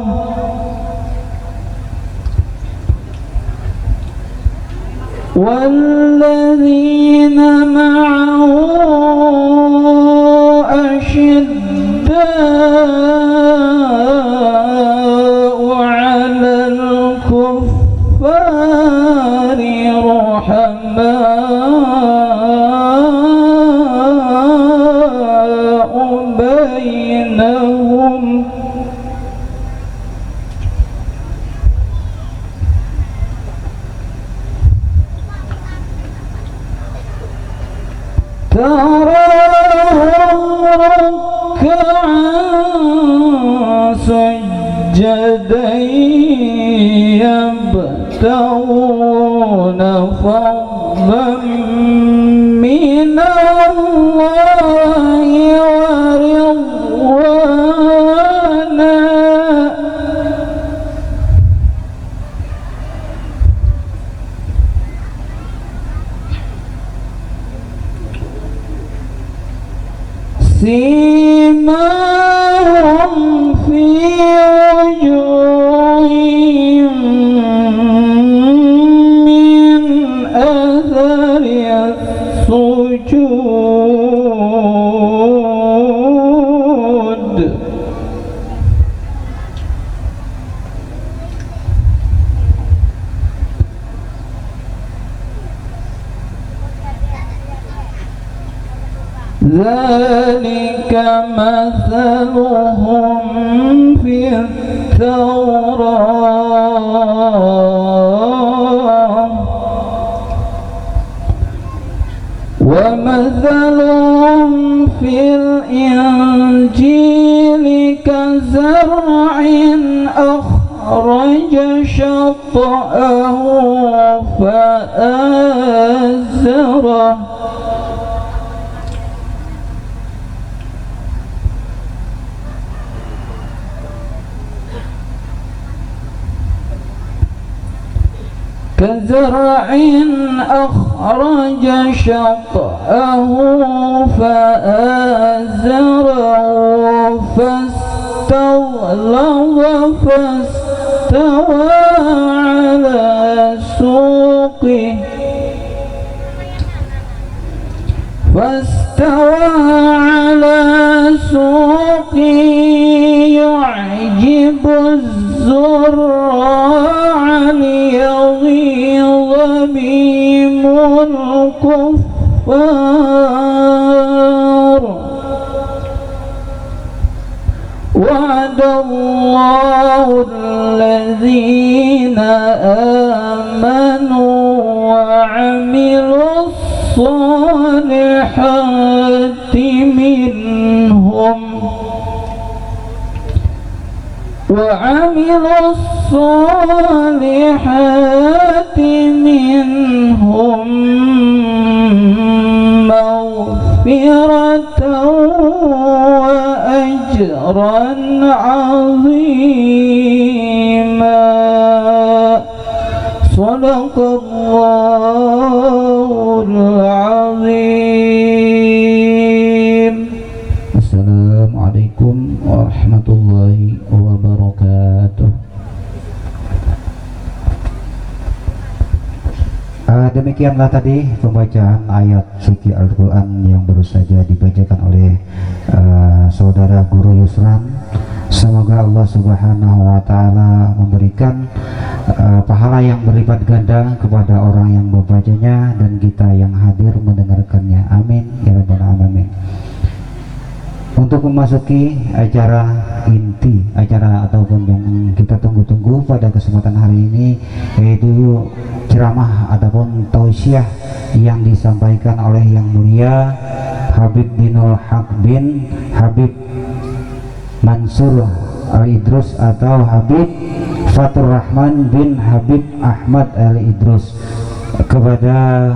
والذين معه أشداء على الكفار رحماء تراهم ركعا سجدا يبتغون فضلا من الله ورضوانا سيماهم في وجوههم من أثر السجود ذلك مثلهم في التوراة ومثلهم في الإنجيل كزرع أخرج شطأه فآزره كزرع أخرج شطأه فآزره فاستغلظ فاستوى على سوقه يعجب الزراع ليغيظ بهم الكفار وعد الله الذين آمنوا وعملوا الصالحات منهم مغفرة وأجرا عظيما صدق الله العظيم. Assalamualaikum warahmatullahi wabarakatuh. Demikianlah tadi pembacaan ayat suci Al-Quran yang baru saja dibacakan oleh saudara guru Yusran. Semoga Allah Subhanahu wa Ta'ala memberikan pahala yang berlipat ganda kepada orang yang membacanya dan kita yang hadir mendengarkannya. Amin ya rabbal alamin. Untuk memasuki acara inti, acara ataupun yang kita tunggu-tunggu pada kesempatan hari ini, yaitu ceramah ataupun tausiah yang disampaikan oleh yang mulia Habib Dinul Haq bin Habib Mansur Al-Idrus atau Habib Fatur Rahman bin Habib Ahmad Al-Idrus. Kepada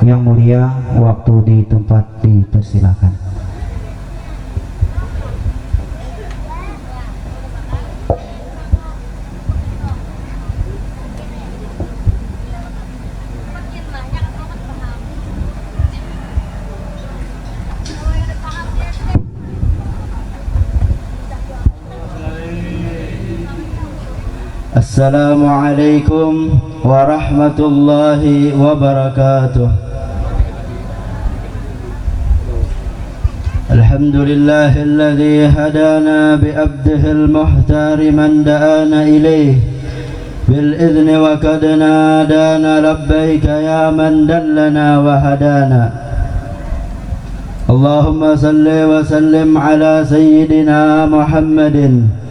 yang mulia, waktu di tempat dipersilakan. Assalamualaikum warahmatullahi wabarakatuh. Alhamdulillahilladzi hadana bi'abdihil muhtari man da'ana ilayh bil idhni wa qad nadana labbaika ya man dallana wa hadana. Allahumma salli wa sallim ala sayyidina Muhammadin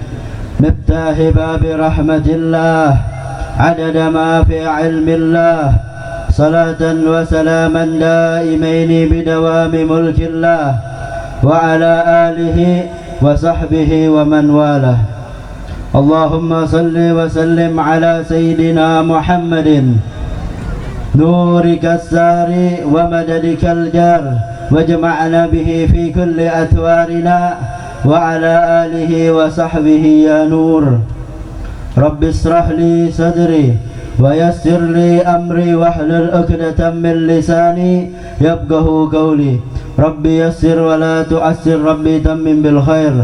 مفتاح باب رحمة الله عدد ما في علم الله صلاة وسلاما دائمين بدوام ملك الله وعلى آله وصحبه ومن والاه. اللهم صل وسلم على سيدنا محمد نورك الساري ومددك الجار واجمعنا به في كل أثوارنا وعلى آله وصحبه يا نور. رب اشرح لي صدري ويسر لي أمري واحلل عقدة من لساني يفقه قولي. ربي يسر ولا تعسر، ربي تمم بالخير.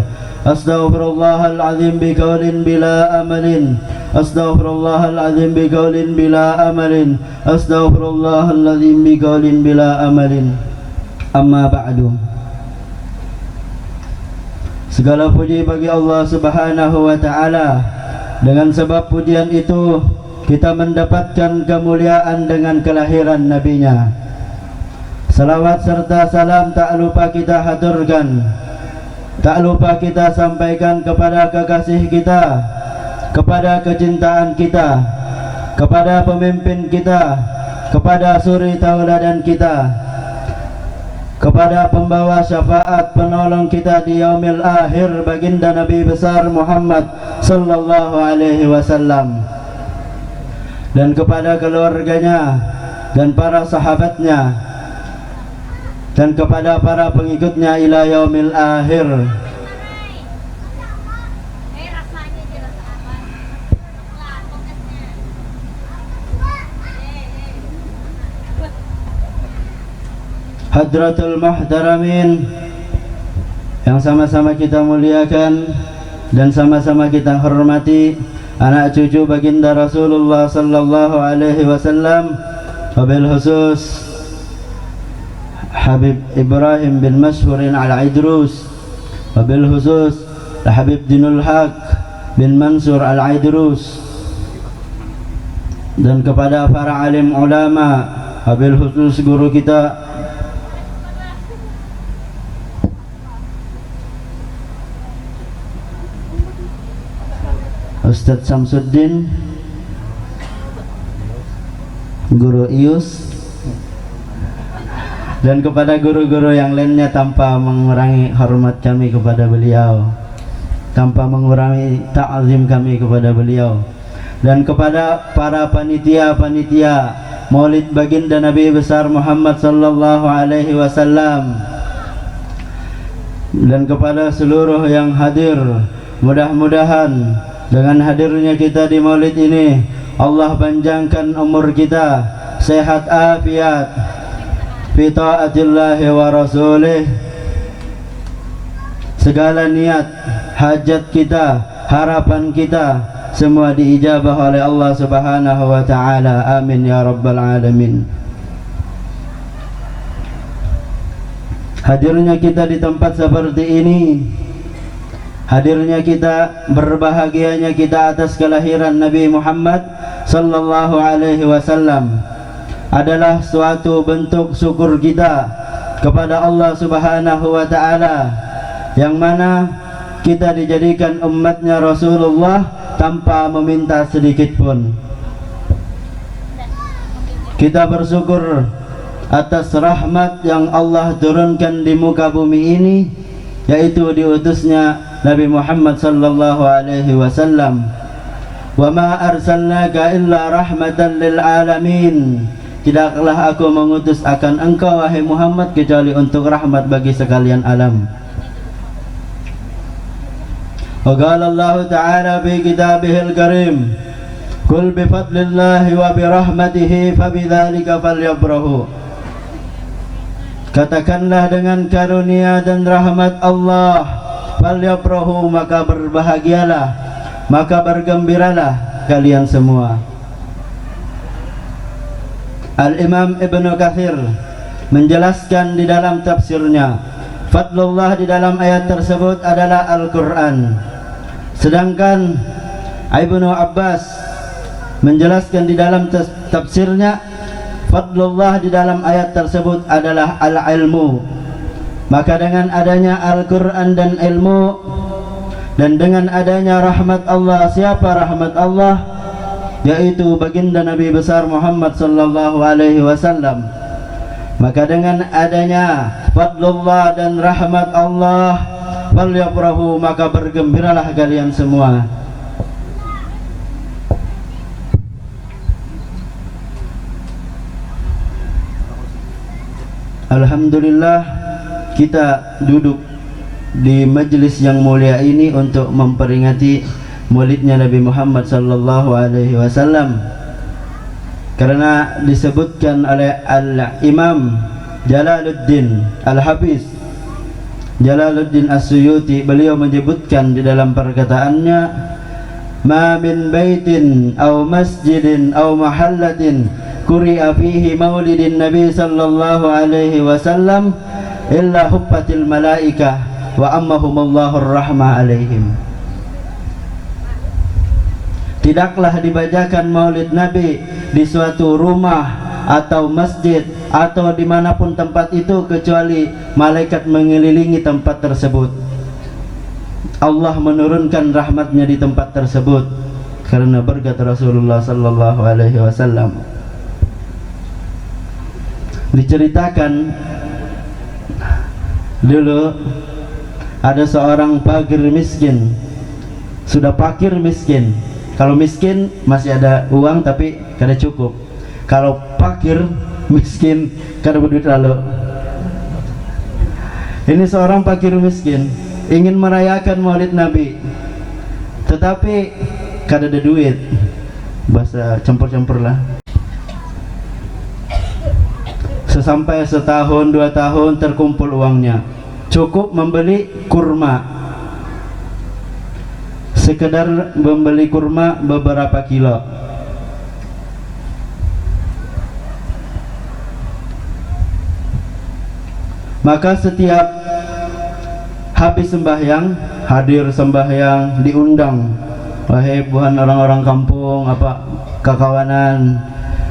أستغفر الله العظيم بقول بلا أمل، أستغفر الله العظيم بقول بلا أمل، أستغفر الله العظيم بقول بلا أمل. أما بعد. Segala puji bagi Allah Subhanahu wa Ta'ala. Dengan sebab pujian itu kita mendapatkan kemuliaan dengan kelahiran Nabi-Nya. Salawat serta salam tak lupa kita haturkan, tak lupa kita sampaikan kepada kekasih kita, kepada kecintaan kita, kepada pemimpin kita, kepada suri tauladan kita, kepada pembawa syafaat penolong kita di yaumil akhir, baginda Nabi besar Muhammad sallallahu alaihi wasallam, dan kepada keluarganya dan para sahabatnya, dan kepada para pengikutnya ila yaumil akhir. Hadratul Muhtaramin yang sama-sama kita muliakan dan sama-sama kita hormati, anak cucu baginda Rasulullah sallallahu alaihi wasallam, wabil khusus Habib Ibrahim bin Mashhurin Al-Aidrus, wabil khusus Habib Dinul Haq bin Mansur Al-Aidrus, dan kepada para alim ulama, wabil khusus guru kita Ustadz Samsuddin, Guru Ius, dan kepada guru-guru yang lainnya tanpa mengurangi hormat kami kepada beliau, tanpa mengurangi ta'zim kami kepada beliau, dan kepada para panitia-panitia Maulid baginda Nabi besar Muhammad sallallahu alaihi wasallam, dan kepada seluruh yang hadir. Mudah-mudahan dengan hadirnya kita di maulid ini, Allah panjangkan umur kita, sehat afiat fi taatillahi wa rasulih. Segala niat, hajat kita, harapan kita semua diijabah oleh Allah Subhanahu wa Ta'ala. Amin ya rabbal alamin. Hadirnya kita di tempat seperti ini, hadirnya kita, berbahagianya kita atas kelahiran Nabi Muhammad sallallahu alaihi wasallam adalah suatu bentuk syukur kita kepada Allah Subhanahu wa Ta'ala, yang mana kita dijadikan umatnya Rasulullah tanpa meminta sedikit pun. Kita bersyukur atas rahmat yang Allah turunkan di muka bumi ini, yaitu diutusnya Nabi Muhammad sallallahu alaihi wasallam. Wa ma arsalnaka illa rahmatan lil alamin. Tidaklah aku mengutus akan engkau wahai Muhammad kecuali untuk rahmat bagi sekalian alam. Wa qala Allah ta'ala fi kitabihil karim, qul bi fadlillahi wa bi rahmatihi fabidzalika falyafrahu. Katakanlah dengan karunia dan rahmat Allah, falyafrahu, maka berbahagialah, maka bergembiralah kalian semua. Al-Imam Ibnu Katsir menjelaskan di dalam tafsirnya, fadlullah di dalam ayat tersebut adalah Al-Quran. Sedangkan Ibnu Abbas menjelaskan di dalam tafsirnya, fadlullah di dalam ayat tersebut adalah al-ilmu. Maka dengan adanya Al-Quran dan ilmu, dan dengan adanya rahmat Allah, siapa rahmat Allah? yaitu baginda Nabi besar Muhammad sallallahu alaihi wasallam. Maka dengan adanya fadlullah dan rahmat Allah, falyafrahu, maka bergembiralah kalian semua. Alhamdulillah, kita duduk di majelis yang mulia ini untuk memperingati maulidnya Nabi Muhammad sallallahu alaihi wasallam, karena disebutkan oleh Al-Imam Jalaluddin Al-Hafiz Jalaluddin As-Suyuti, beliau menyebutkan di dalam perkataannya, ma min baitin aw masjidin aw mahallatin quri'a fihi maulidin Nabi sallallahu alaihi wasallam illa hubbatil malaikah wa ammahumullahu rahmah alaihim. Tidaklah dibacakan maulid Nabi di suatu rumah atau masjid atau dimanapun tempat itu kecuali malaikat mengelilingi tempat tersebut. Allah menurunkan rahmatnya di tempat tersebut karena berkat Rasulullah sallallahu alaihi wasallam. Diceritakan dulu ada seorang fakir miskin, sudah fakir miskin. Kalau miskin masih ada uang tapi kada cukup. Kalau fakir miskin kada berduit lalu. Ini seorang fakir miskin ingin merayakan maulid Nabi, tetapi kada ada duit. Bahasa campur-campur lah. Sesampai setahun 2 tahun terkumpul uangnya, cukup membeli kurma, sekedar membeli kurma beberapa kilo. Maka setiap habis sembahyang, hadir sembahyang, diundang, wahai buhan orang-orang kampung, apa kakawanan,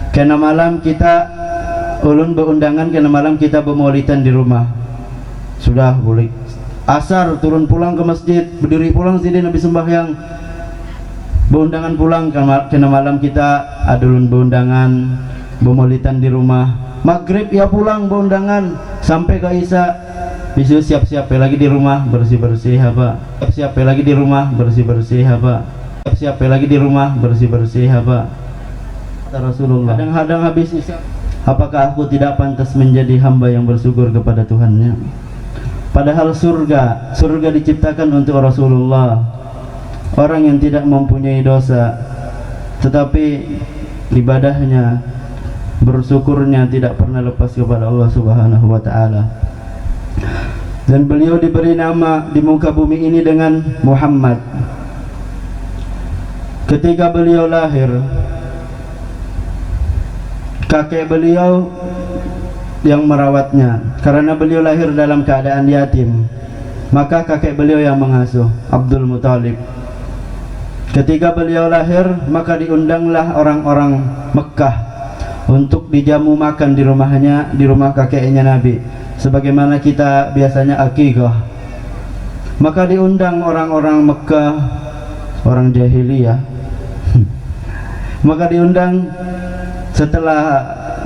kena malam kita ulun berundangan, kena malam kita bermaulidan di rumah. Sudah boleh asar turun pulang ke masjid, berdiri pulang sini Nabi sembahyang, berundangan pulang, kena malam kita adulun berundangan bermaulidan di rumah. Maghrib ya pulang berundangan sampai ke Isya, besok siap-siap lagi di rumah bersih-bersih apa, siap lagi di rumah bersih-bersih apa, siap lagi di rumah bersih-bersih apa. Kata Rasulullah, kadang-kadang habis Isya, apakah aku tidak pantas menjadi hamba yang bersyukur kepada Tuhannya? Padahal surga diciptakan untuk Rasulullah, orang yang tidak mempunyai dosa, tetapi ibadahnya, bersyukurnya tidak pernah lepas kepada Allah Subhanahu wa ta'ala. Dan beliau diberi nama di muka bumi ini dengan Muhammad. Ketika beliau lahir, kakek beliau yang merawatnya, karena beliau lahir dalam keadaan yatim, maka kakek beliau yang mengasuh, Abdul Muthalib. Ketika beliau lahir, maka diundanglah orang-orang Mekah untuk dijamu makan di rumahnya, di rumah kakeknya Nabi, sebagaimana kita biasanya akikah. Maka diundang orang-orang Mekah, orang jahiliyah. Maka diundang. Setelah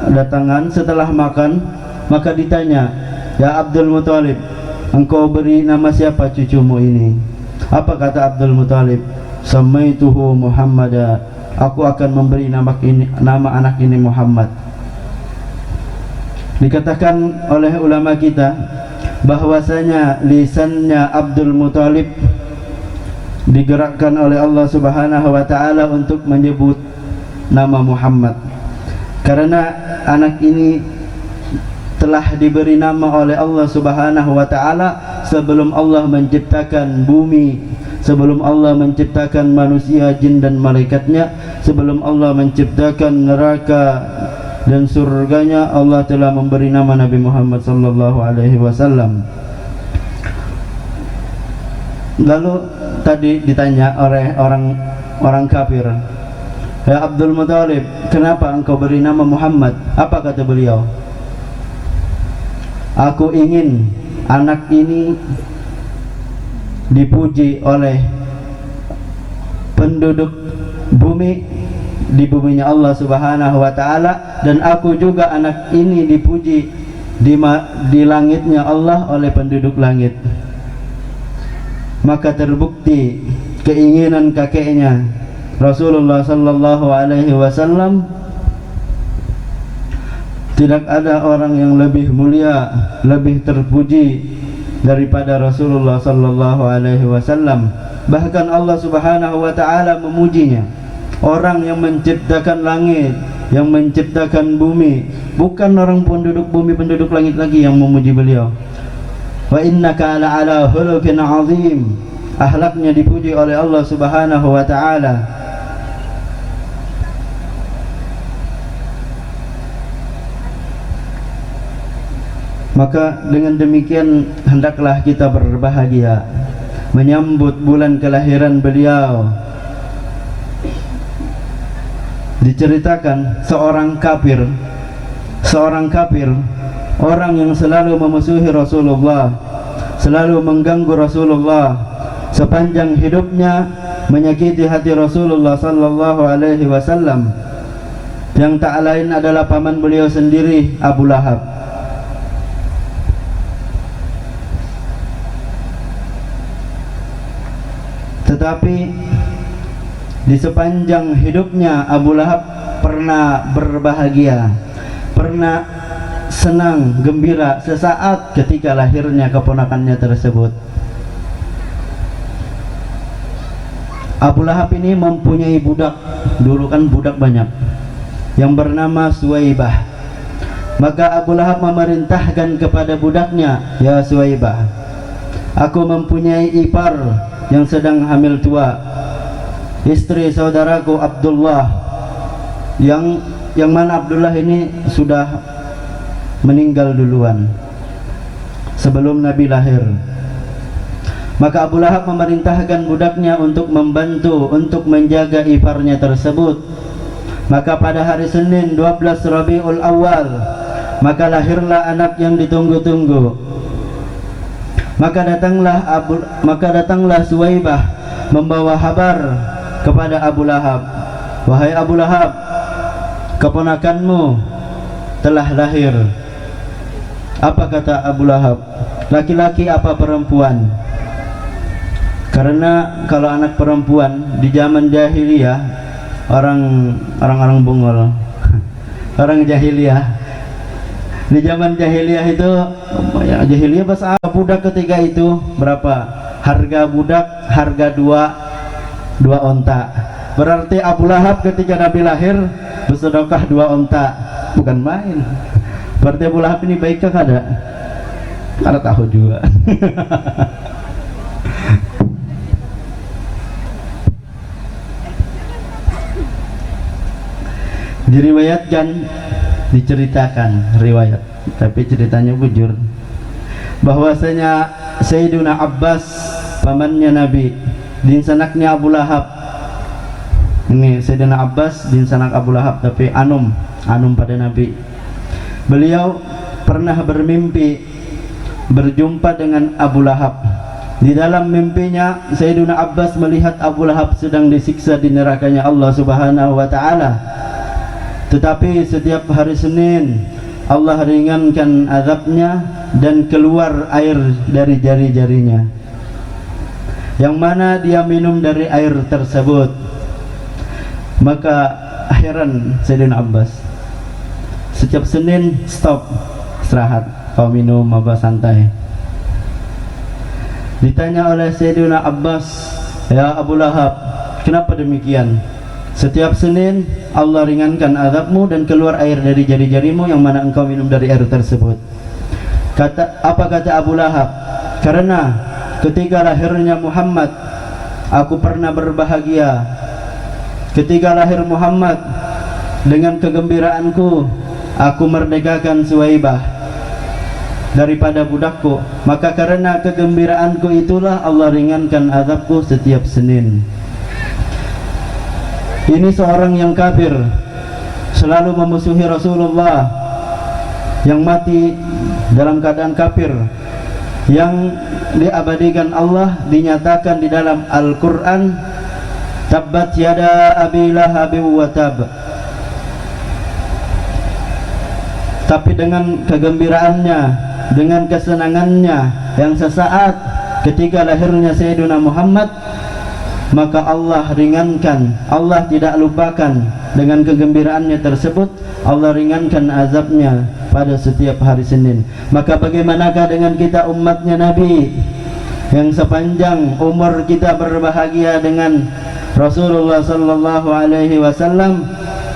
datangan, setelah makan, maka ditanya, ya Abdul Muthalib, engkau beri nama siapa cucumu ini? Apa kata Abdul Muthalib? Samaituhu Muhammada, aku akan memberi nama anak ini Muhammad. Dikatakan oleh ulama kita bahwasanya lisannya Abdul Muthalib digerakkan oleh Allah Subhanahu wa ta'ala untuk menyebut nama Muhammad, karena anak ini telah diberi nama oleh Allah Subhanahu wa ta'ala sebelum Allah menciptakan bumi, sebelum Allah menciptakan manusia, jin dan malaikatnya, sebelum Allah menciptakan neraka dan surganya, Allah telah memberi nama Nabi Muhammad sallallahu alaihi wasallam. Lalu tadi ditanya oleh orang kafir, ya Abdul Muthalib, kenapa engkau beri nama Muhammad? Apa kata beliau? Aku ingin anak ini dipuji oleh penduduk bumi di buminya Allah Subhanahu wa taala, dan aku juga anak ini dipuji di langitnya Allah oleh penduduk langit. Maka terbukti keinginan kakeknya Rasulullah sallallahu alaihi wasallam, tidak ada orang yang lebih mulia, lebih terpuji daripada Rasulullah sallallahu alaihi wasallam. Bahkan Allah Subhanahu wa taala memujinya. Orang yang menciptakan langit, yang menciptakan bumi, bukan orang penduduk bumi, penduduk langit lagi yang memuji beliau. Wa innaka ala khuluqin azim. Akhlaknya dipuji oleh Allah Subhanahu wa taala. Maka dengan demikian hendaklah kita berbahagia menyambut bulan kelahiran beliau. Diceritakan seorang kafir, orang yang selalu memusuhi Rasulullah, selalu mengganggu Rasulullah, sepanjang hidupnya menyakiti hati Rasulullah sallallahu alaihi wasallam, yang tak lain adalah paman beliau sendiri, Abu Lahab. Tetapi di sepanjang hidupnya Abu Lahab pernah berbahagia, pernah senang, gembira sesaat ketika lahirnya keponakannya tersebut. Abu Lahab ini mempunyai budak, dulu kan budak banyak, yang bernama Suwaibah. Maka Abu Lahab memerintahkan kepada budaknya, "Ya Suwaibah, aku mempunyai ipar yang sedang hamil tua, istri saudaraku Abdullah, yang mana Abdullah ini sudah meninggal duluan sebelum Nabi lahir." Maka Abu Lahab memerintahkan budaknya untuk membantu, untuk menjaga iparnya tersebut. Maka pada hari Senin 12 Rabiul Awal, maka lahirlah anak yang ditunggu-tunggu. Maka datanglah Suwaibah membawa kabar kepada Abu Lahab, "Wahai Abu Lahab, keponakanmu telah lahir." Apa kata Abu Lahab? "Laki-laki apa perempuan?" Karena kalau anak perempuan di zaman jahiliyah, orang bungol, orang jahiliyah, di zaman jahiliyah itu, ya jahiliyah bahasa budak ketika itu berapa? Harga budak, harga dua onta. Berarti Abu Lahab ketika Nabi lahir bersedekah 2 onta, bukan main. Berarti Abu Lahab ini baikkah ada? Ada tahu juga. Diriwayatkan, diceritakan riwayat, tapi ceritanya bujur, bahwasanya Sayyiduna Abbas, pamannya Nabi, din sanaknya Abu Lahab. Ini Sayyidina Abbas din sanak Abu Lahab, tapi anum pada Nabi. Beliau pernah bermimpi berjumpa dengan Abu Lahab. Di dalam mimpinya Sayyidina Abbas melihat Abu Lahab sedang disiksa di nerakanya Allah Subhanahu wa taala. Tetapi setiap hari Senin Allah ringankan azabnya dan keluar air dari jari-jarinya, yang mana dia minum dari air tersebut. Maka heran Sayyidina Abbas, setiap Senin stop, istirahat, kau minum apa santai. Ditanya oleh Sayyidina Abbas, "Ya Abu Lahab, kenapa demikian? Setiap Senin Allah ringankan azabmu dan keluar air dari jari-jarimu, yang mana engkau minum dari air tersebut." Apa kata Abu Lahab? "Karena ketika lahirnya Muhammad, aku pernah berbahagia. Ketika lahir Muhammad, dengan kegembiraanku, aku merdekakan Suwaibah daripada budakku. Maka karena kegembiraanku itulah Allah ringankan azabku setiap Senin." Ini seorang yang kafir, selalu memusuhi Rasulullah, yang mati dalam keadaan kafir, yang diabadikan Allah, dinyatakan di dalam Al-Quran tabbat yada abi lahabin wa tab. Tapi dengan kegembiraannya, dengan kesenangannya yang sesaat ketika lahirnya Sayyidina Muhammad, maka Allah ringankan, Allah tidak lupakan dengan kegembiraannya tersebut, Allah ringankan azabnya pada setiap hari Senin. Maka bagaimanakah dengan kita umatnya Nabi yang sepanjang umur kita berbahagia dengan Rasulullah sallallahu alaihi wasallam,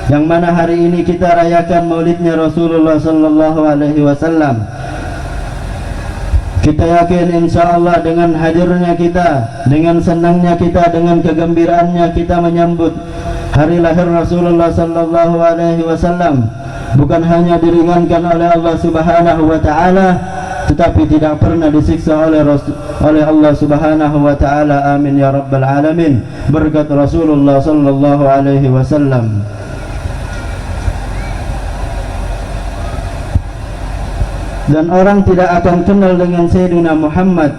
yang mana hari ini kita rayakan maulidnya Rasulullah sallallahu alaihi wasallam. Kita yakin insyaallah dengan hadirnya kita, dengan senangnya kita, dengan kegembiraannya kita menyambut hari lahir Rasulullah sallallahu alaihi wasallam, bukan hanya diringankan oleh Allah Subhanahu wa taala, tetapi tidak pernah disiksa oleh Allah Subhanahu wa taala. Amin ya rabbal alamin. Berkat Rasulullah sallallahu alaihi wasallam. Dan orang tidak akan kenal dengan Sayyidina Muhammad.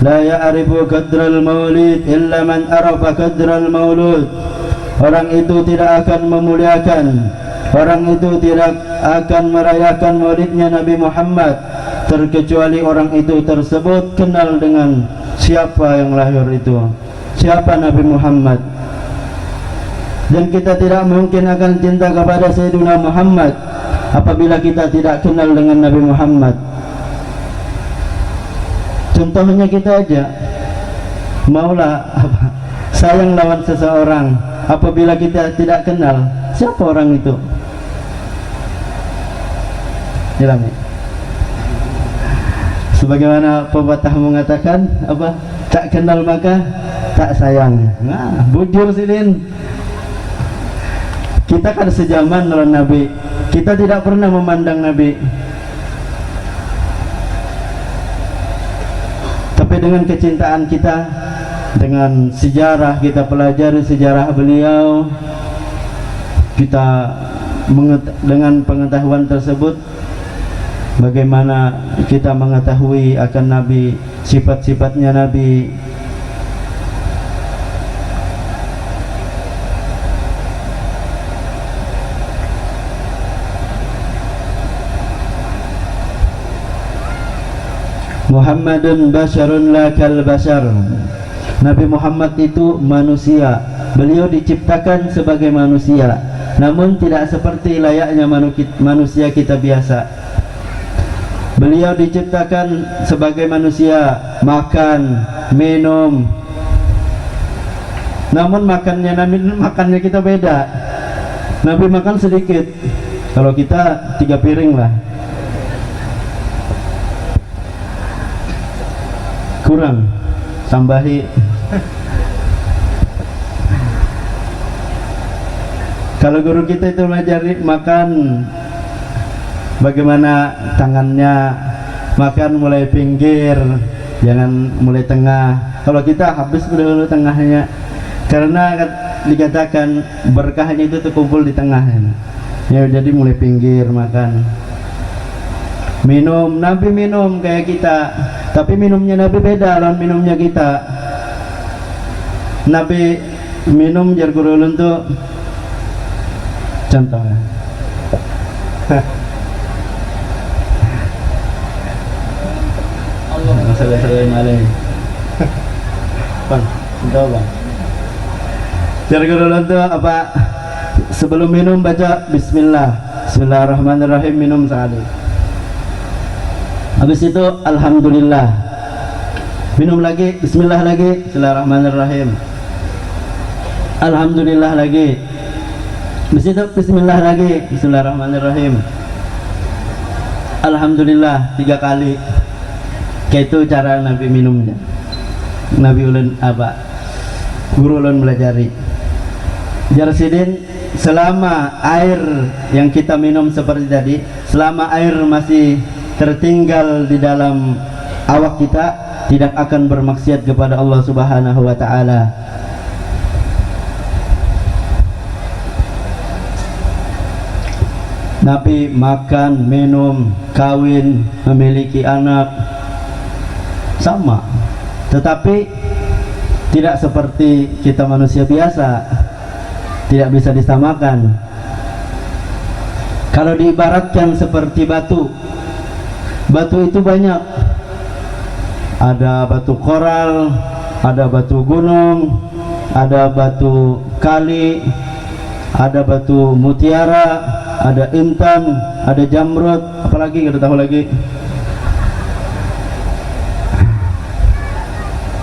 La ya'rifu qadral maulid illa man arafa qadral maulud. Orang itu tidak akan memuliakan, orang itu tidak akan merayakan maulidnya Nabi Muhammad terkecuali orang itu tersebut kenal dengan siapa yang lahir itu, siapa Nabi Muhammad. Dan kita tidak mungkin akan cinta kepada Sayyidina Muhammad apabila kita tidak kenal dengan Nabi Muhammad. Contohnya kita aja, maulah sayang lawan seseorang apabila kita tidak kenal siapa orang itu. Jelas. Sebagaimana pepatah mengatakan apa? Tak kenal maka tak sayang. Nah, bujur silin. Kita kan sejaman dengan Nabi. Kita tidak pernah memandang Nabi, tapi dengan kecintaan kita, dengan sejarah kita pelajari sejarah beliau, kita dengan pengetahuan tersebut, bagaimana kita mengetahui akan Nabi, sifat-sifatnya Nabi. Muhammadun basyarun la kal basyar. Nabi Muhammad itu manusia. Beliau diciptakan sebagai manusia, namun tidak seperti layaknya manusia kita biasa. Beliau diciptakan sebagai manusia, makan, minum. Namun makannya kita beda. Nabi makan sedikit, kalau kita 3 piring lah. Kurang, tambahi. Kalau guru kita itu melajari makan, bagaimana tangannya makan mulai pinggir, jangan mulai tengah. Kalau kita habis dulu tengahnya, karena dikatakan berkahnya itu terkumpul di tengah ya, jadi mulai pinggir makan. Minum, Nabi minum kayak kita, tapi minumnya Nabi beda lawan minumnya kita. Nabi minum jar gurulun tuh contohnya Allah sallallahu alaihi Bang, contoh bang. Jar gurulun tuh apa? Sebelum minum baca Bismillah, Bismillahirrahmanirrahim, minum sekali. Habis itu Alhamdulillah, minum lagi, Bismillah lagi, Bismillahirrahmanirrahim, Alhamdulillah lagi. Habis itu Bismillah lagi, Bismillahirrahmanirrahim, Alhamdulillah 3 kali. Kayak itu cara Nabi minumnya. Nabi ulun apa? Guru ulun belajari. Jarsidin, selama air yang kita minum seperti tadi, selama air masih tertinggal di dalam awak kita, tidak akan bermaksiat kepada Allah Subhanahu wa taala. Nabi makan, minum, kawin, memiliki anak sama. Tetapi tidak seperti kita manusia biasa, tidak bisa disamakan. Kalau diibaratkan seperti batu, batu itu banyak, ada batu koral, ada batu gunung, ada batu kali, ada batu mutiara, ada intan, ada jamrud, apalagi nggak tahu lagi.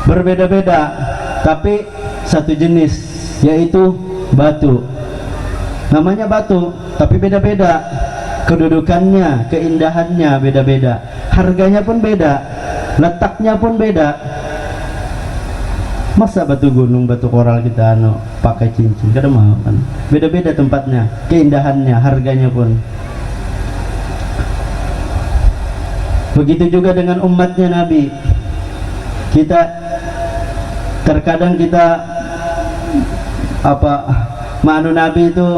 Berbeda-beda, tapi satu jenis, yaitu batu. Namanya batu, tapi beda-beda. Kedudukannya, keindahannya beda-beda. Harganya pun beda, letaknya pun beda. Masa batu gunung, batu koral kita pakai cincin, kada mau kan? Beda-beda tempatnya, keindahannya, harganya pun. Begitu juga dengan umatnya Nabi. Terkadang kita manu Nabi itu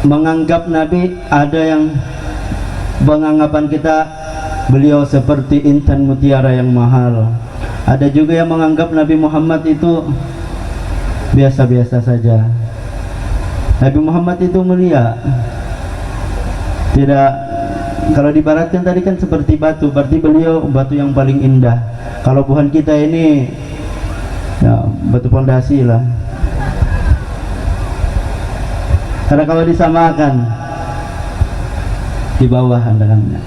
menganggap Nabi, ada yang penganggapan kita beliau seperti intan mutiara yang mahal. Ada juga yang menganggap Nabi Muhammad itu biasa-biasa saja. Nabi Muhammad itu mulia. Tidak, kalau dibaratkan tadi kan seperti batu, berarti beliau batu yang paling indah. Kalau Tuhan kita ini ya, batu pondasi lah. Karena kalau disamakan di bawah andalannya.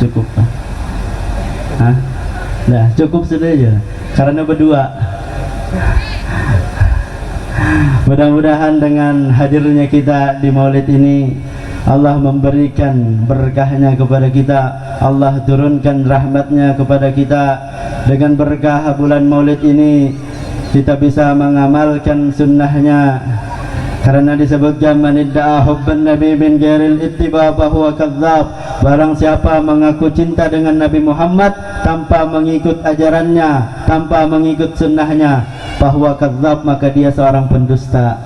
Cukup lah. Hah? Nah, cukup sudah aja. Karena berdua. Mudah-mudahan dengan hadirnya kita di Maulid ini, Allah memberikan berkahnya kepada kita, Allah turunkan rahmatnya kepada kita. Dengan berkah bulan Maulid ini kita bisa mengamalkan sunnahnya, karena disebutkan man idda'a hubban nabi min ghairil ittiba fahuwa kadzdzab. Barang siapa mengaku cinta dengan Nabi Muhammad tanpa mengikut ajarannya, tanpa mengikut sunnahnya, fahuwa kadzdzab, maka dia seorang pendusta.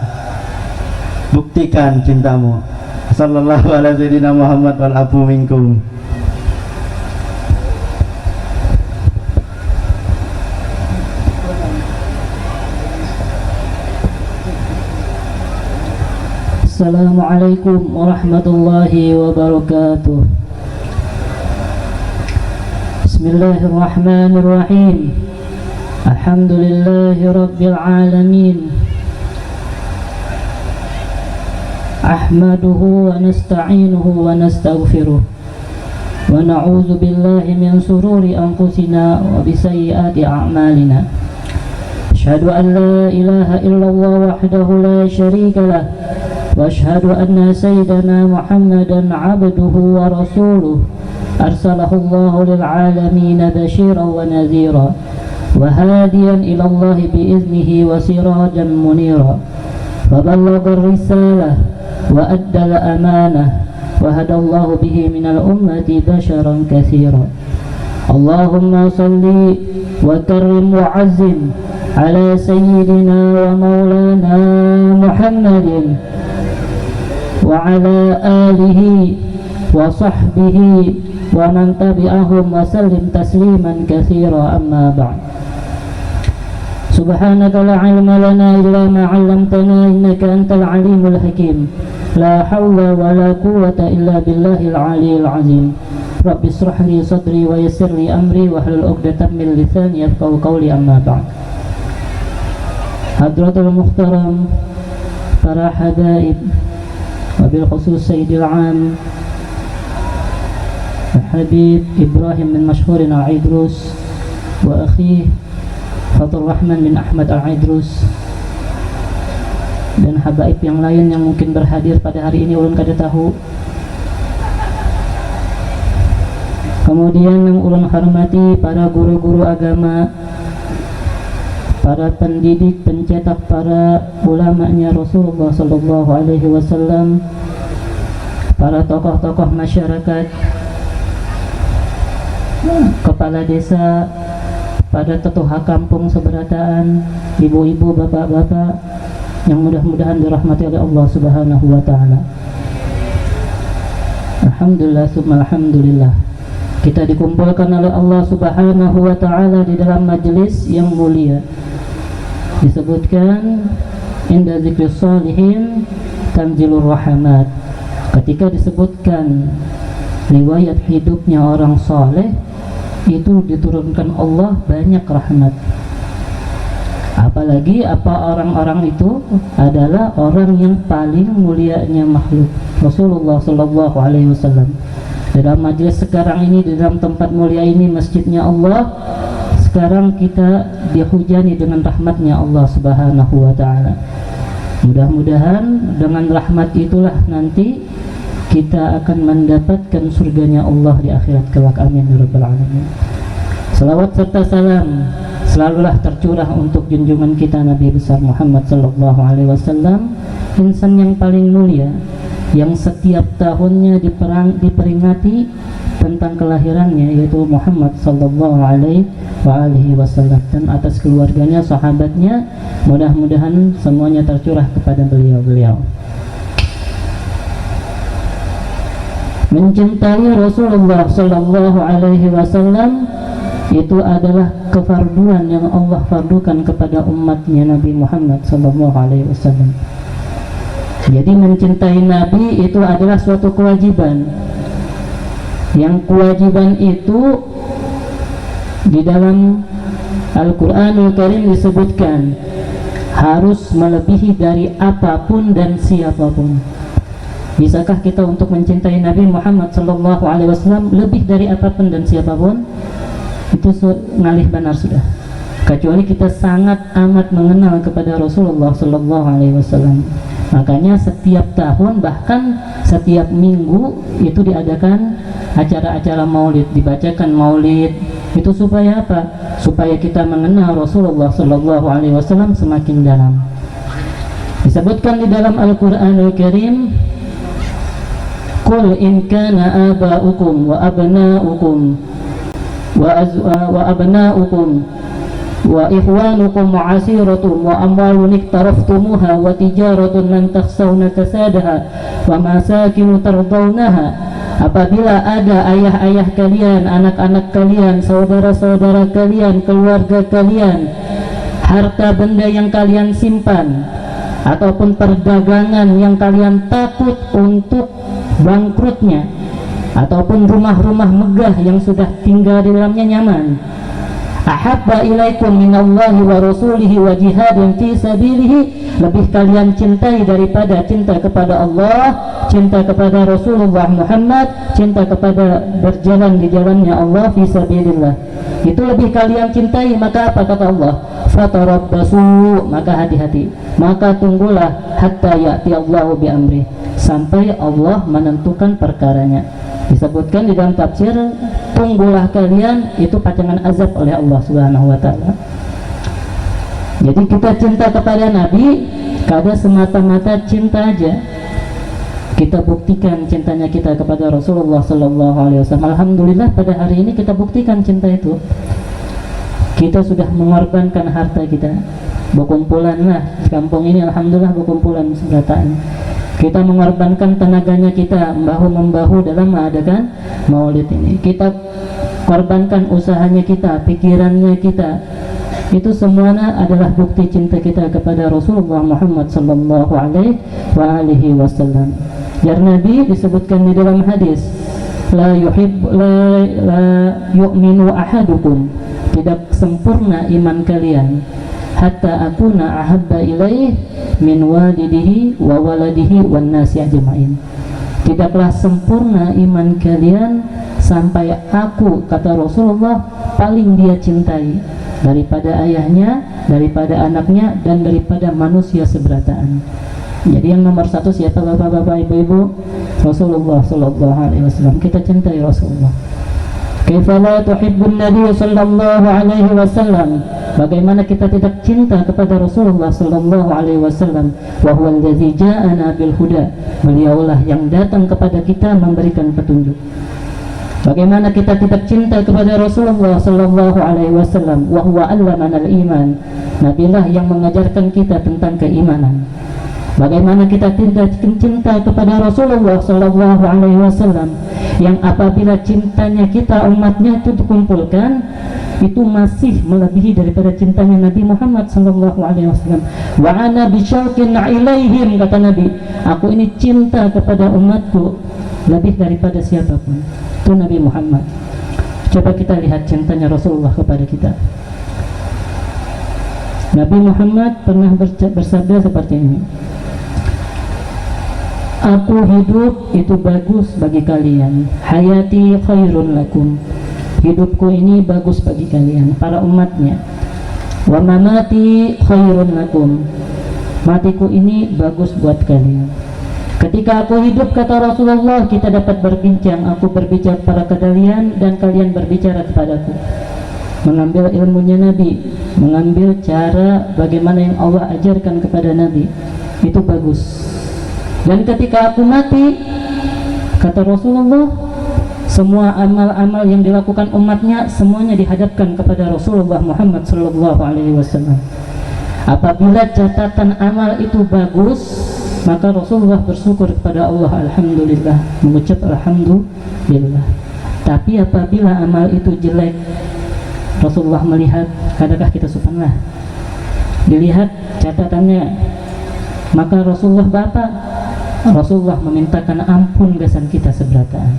Buktikan cintamu. Sallallahu alaihi wasallam Muhammad wal afu minkum. Assalamualaikum warahmatullahi wabarakatuh. Bismillahirrahmanirrahim. Alhamdulillahi rabbil alamin. Ahmaduhu wa nasta'inuhu wa nastaghfiruh wa na'udzu billahi min sururi anfusina wa bisayyiati a'malina. Asyhadu an la ilaha illallah wahdahu la syarika lah wa asyhadu anna sayyidana Muhammadan 'abduhu wa rasuluh arsalahu Allahu lil alamin basyiran wa nadhira wa hadiyan ila Allah bi iznihi wa sirajan munira. Fa ballagha ar-risalah wa adda al-amanah wa hada Allah bihi minal ummati basharan katsira. Allahumma salli wa karrim wa azzim ala sayyidina wa maulana Muhammadin wa ala alihi wa sahbihi wa man tabi'ahum wa sallim tasliman katsira. Amma ba'd. Subhanaka la ilma lana illa ma 'allamtana innaka antal alimul hakim. La hawla wa la quwwata illa billahil aliyyil azim. Rabbi ishrah li sadri wa yassir li amri wa hlul 'uqdatam min lisani yafqahu qawli. Amma ba'd. Hadratul muhtaram, para habaib, wabil khusus Sayyidil Am Habib Ibrahim bin Mashhurin Al-Aidrus wa akhi Fathur Rahman bin Ahmad Al-Aidrus, dan habaib yang lain yang mungkin berhadir pada hari ini ulun kada tahu. Kemudian yang ulun hormati para guru-guru agama, para pendidik, pencetak para ulamanya Rasulullah sallallahu alaihi wasallam, para tokoh-tokoh masyarakat, kepala desa, pada tetuha kampung seberataan, ibu-ibu, bapak-bapak yang mudah-mudahan dirahmati oleh Allah Subhanahu wa taala. Alhamdulillah summa alhamdulillah. kita dikumpulkan oleh Allah Subhanahu wa taala di dalam majelis yang mulia. Disebutkan inda dzikris sholihin tanzilur rahmat. Ketika disebutkan riwayat hidupnya orang saleh, itu diturunkan Allah banyak rahmat. Apalagi apa orang-orang itu adalah orang yang paling mulianya makhluk, Rasulullah sallallahu alaihi wasallam. Dalam majelis sekarang ini, di dalam tempat mulia ini, masjidnya Allah, sekarang kita dihujani dengan rahmatnya Allah Subhanahu wa ta'ala. Mudah-mudahan dengan rahmat itulah nanti kita akan mendapatkan surganya Allah di akhirat kelak. Amin ya rabbal alamin. Salawat serta salam selalulah tercurah untuk junjungan kita Nabi besar Muhammad sallallahu alaihi wasallam, insan yang paling mulia, yang setiap tahunnya diperingati tentang kelahirannya, yaitu Muhammad sallallahu alaihi wasallam, dan atas keluarganya, sahabatnya, mudah-mudahan semuanya tercurah kepada beliau-beliau. Mencintai Rasulullah sallallahu alaihi wasallam itu adalah kefarduan yang Allah fardukan kepada umatnya Nabi Muhammad sallallahu alaihi wasallam. Jadi mencintai Nabi itu adalah suatu kewajiban. Yang kewajiban itu di dalam Al-Quranul Karim disebutkan harus melebihi dari apapun dan siapapun. Bisakah kita untuk mencintai Nabi Muhammad sallallahu alaihi wasallam lebih dari apapun dan siapapun? Itu ngalih benar sudah. Kecuali kita sangat amat mengenal kepada Rasulullah sallallahu alaihi wasallam. Makanya setiap tahun, bahkan setiap minggu itu diadakan acara-acara maulid, dibacakan maulid. Itu supaya apa? Supaya kita mengenal Rasulullah sallallahu alaihi wasallam semakin dalam. Disebutkan di dalam Al-Qur'anul Karim, "Qul in kana aba'ukum wa abna'ukum wa abna'ukum wa ikhwanukum wa asiratum wa amwalun iktaraftumuha wa tijaratun lan takhshawna kasadaha wa masakinu tardawnaha." Apabila ada ayah-ayah kalian, anak-anak kalian, saudara-saudara kalian, keluarga kalian, harta benda yang kalian simpan, ataupun perdagangan yang kalian takut untuk bangkrutnya, ataupun rumah-rumah megah yang sudah tinggal di dalamnya nyaman, ahabba ilaikum minallahi wa rasulihi wa jihadin fi sabilihi, lebih kalian cintai daripada cinta kepada Allah, cinta kepada Rasulullah Muhammad, cinta kepada berjalan di jalannya Allah fi sabilillah, itu lebih kalian cintai. Maka apa kata Allah? Fatarabbasu, maka hati-hati, maka tunggulah hatta ya'ti Allahu bi amri, sampai Allah menentukan perkaranya. Disebutkan di dalam tafsir, tunggulah kalian, itu pacangan azab oleh Allah Subhanahu wa taala. Jadi kita cinta kepada Nabi kada semata-mata cinta aja. Kita buktikan cintanya kita kepada Rasulullah sallallahu alaihi wasallam. Alhamdulillah pada hari ini kita buktikan cinta itu. Kita sudah mengorbankan harta kita. Berkumpulan lah di kampung ini, alhamdulillah berkumpulan seberataan. Kita mengorbankan tenaganya kita membahu-membahu dalam mengadakan maulid ini. Kita korbankan usahanya kita, pikirannya kita. Itu semuanya adalah bukti cinta kita kepada Rasulullah Muhammad sallallahu alaihi wasallam. Ya Nabi disebutkan di dalam hadis, la yu'minu ahadukum, tidak sempurna iman kalian hatta akuna ahabba ilaih min walidihi wa waladihi wan nasi ajma'in. Tidaklah sempurna iman kalian sampai aku, kata Rasulullah, paling dia cintai daripada ayahnya, daripada anaknya, dan daripada manusia seberataan. Jadi yang nomor satu siapa bapak-bapak, ibu-ibu? Rasulullah sallallahu alaihi wasallam. Kita cintai Rasulullah. Kaifa la tuhibbun Nabi sallallahu alaihi wasallam? Bagaimana kita tidak cinta kepada Rasulullah sallallahu alaihi wasallam? Wa huwa allazi ja'ana bil huda. Beliaulah yang datang kepada kita memberikan petunjuk. Bagaimana kita tidak cinta kepada Rasulullah sallallahu alaihi wasallam? Wa huwa 'allamana al-iman. Nabilah yang mengajarkan kita tentang keimanan. Bagaimana kita cinta kepada Rasulullah Sallallahu Alaihi Wasallam, yang apabila cintanya kita umatnya itu dikumpulkan, itu masih melebihi daripada cintanya Nabi Muhammad Sallallahu Alaihi Wasallam. Wa ana bisyauqin ilaihim, kata Nabi, aku ini cinta kepada umatku lebih daripada siapapun. Itu Nabi Muhammad. Coba kita lihat cintanya Rasulullah kepada kita. Nabi Muhammad pernah bersabda seperti ini, aku hidup itu bagus bagi kalian, hayati khairun lakum, hidupku ini bagus bagi kalian, para umatnya. Wa mamati khairun lakum, matiku ini bagus buat kalian. Ketika aku hidup, kata Rasulullah, kita dapat berbincang, aku berbicara kepada kalian dan kalian berbicara kepadaku. Mengambil ilmunya Nabi, mengambil cara bagaimana yang Allah ajarkan kepada Nabi, itu bagus. Dan ketika aku mati, kata Rasulullah, semua amal-amal yang dilakukan umatnya semuanya dihadapkan kepada Rasulullah Muhammad Sallallahu Alaihi Wasallam. Apabila catatan amal itu bagus, maka Rasulullah bersyukur kepada Allah, alhamdulillah, mengucap alhamdulillah. Tapi apabila amal itu jelek, Rasulullah melihat, adakah kita subhanallah, dilihat catatannya, maka Rasulullah Rasulullah memintakan ampun gasan kita seberataan,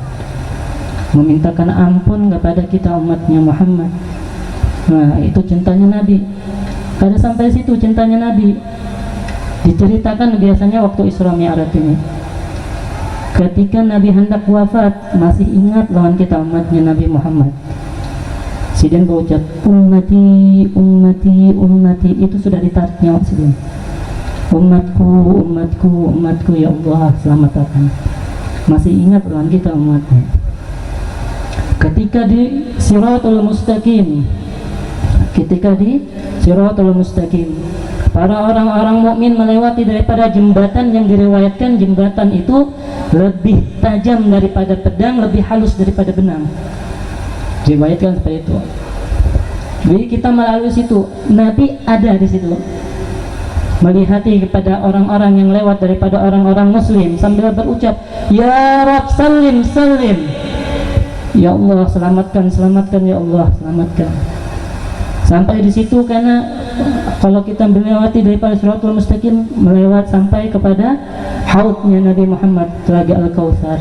memintakan ampun kepada kita umatnya Muhammad. Nah, itu cintanya Nabi. Kada sampai situ cintanya Nabi, diceritakan biasanya waktu Isra Mi'raj ini, ketika Nabi hendak wafat, masih ingat lawan kita umatnya Nabi Muhammad. Sidin berucap ummati, ummati, ummati, itu sudah ditarik nyawa Sidin. Umatku, umatku, umatku, ya Allah selamatkan. Masih ingat lawan kita umatnya. Ketika di Siratul Mustaqim, para orang-orang mukmin melewati daripada jembatan yang diriwayatkan jembatan itu lebih tajam daripada pedang, lebih halus daripada benang. Diriwayatkan seperti itu. Jadi kita melalui situ, Nabi ada di situ, melihati kepada orang-orang yang lewat daripada orang-orang Muslim sambil berucap, Ya Rabb salim salim, ya Allah selamatkan, selamatkan, ya Allah selamatkan. Sampai di situ, karena kalau kita melewati daripada Siratul Mustaqim, melewat sampai kepada haudnya Nabi Muhammad, Telaga Al-Kautsar.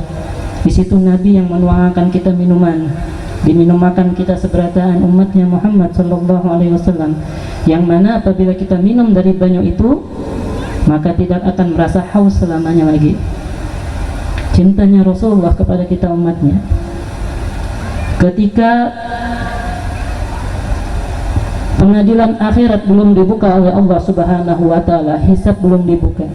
Di situ Nabi yang menuangkan kita minuman, diminumakan kita seberataan umatnya Muhammad Sallallahu Alaihi Wasallam, yang mana apabila kita minum dari banyu itu, maka tidak akan merasa haus selamanya lagi. Cintanya Rasulullah kepada kita umatnya. Ketika pengadilan akhirat belum dibuka oleh Allah Subhanahu wa Ta'ala, hisab belum dibuka,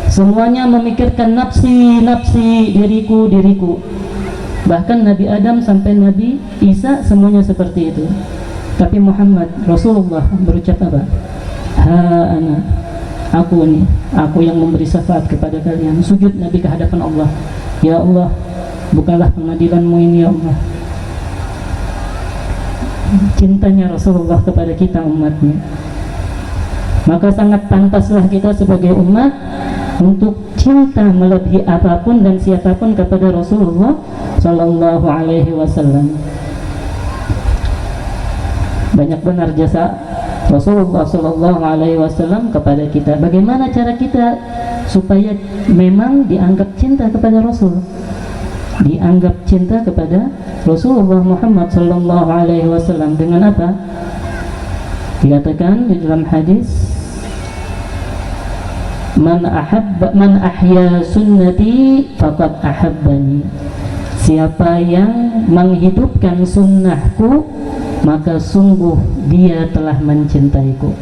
semuanya memikirkan nafsi, nafsi, diriku, diriku. Bahkan Nabi Adam sampai Nabi Isa semuanya seperti itu. Tapi Muhammad Rasulullah berucap apa? Ha ana, aku nih, aku yang memberi syafaat kepada kalian. Sujud Nabi ke hadapan Allah, ya Allah, bukalah pengadilanmu ini ya Allah. Cintanya Rasulullah kepada kita umatnya. Maka sangat pantaslah kita sebagai umat untuk cinta melebihi apapun dan siapapun kepada Rasulullah Sallallahu Alaihi Wasallam. Banyak benar jasa Rasulullah Sallallahu Alaihi Wasallam kepada kita. Bagaimana cara kita supaya memang dianggap cinta kepada Rasul, dianggap cinta kepada Rasulullah Muhammad Sallallahu Alaihi Wasallam? Dengan apa? Dikatakan di dalam hadis, Man ahya sunnati faqad ahabbani. Siapa yang menghidupkan sunnahku, maka sungguh dia telah mencintaiku.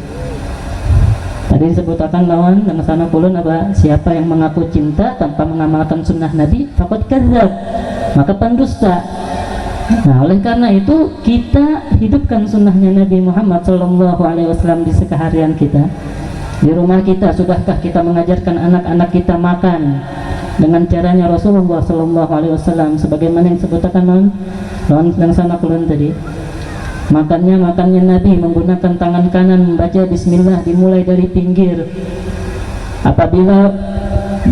Tadi disebutkan lawan dengan sana kulun apa? Siapa yang mengaku cinta tanpa mengamalkan sunnah Nabi, faqad kadzdzab, maka pendusta. Nah, oleh karena itu kita hidupkan sunnahnya Nabi Muhammad Sallallahu Alaihi Wasallam di keseharian kita. Di rumah kita, sudahkah kita mengajarkan anak-anak kita makan dengan caranya Rasulullah Sallallahu Alaihi Wasallam, sebagaimana yang disebutkan lawan yang sana kulun tadi? Makannya Nabi menggunakan tangan kanan, membaca Bismillah dimulai dari pinggir. Apabila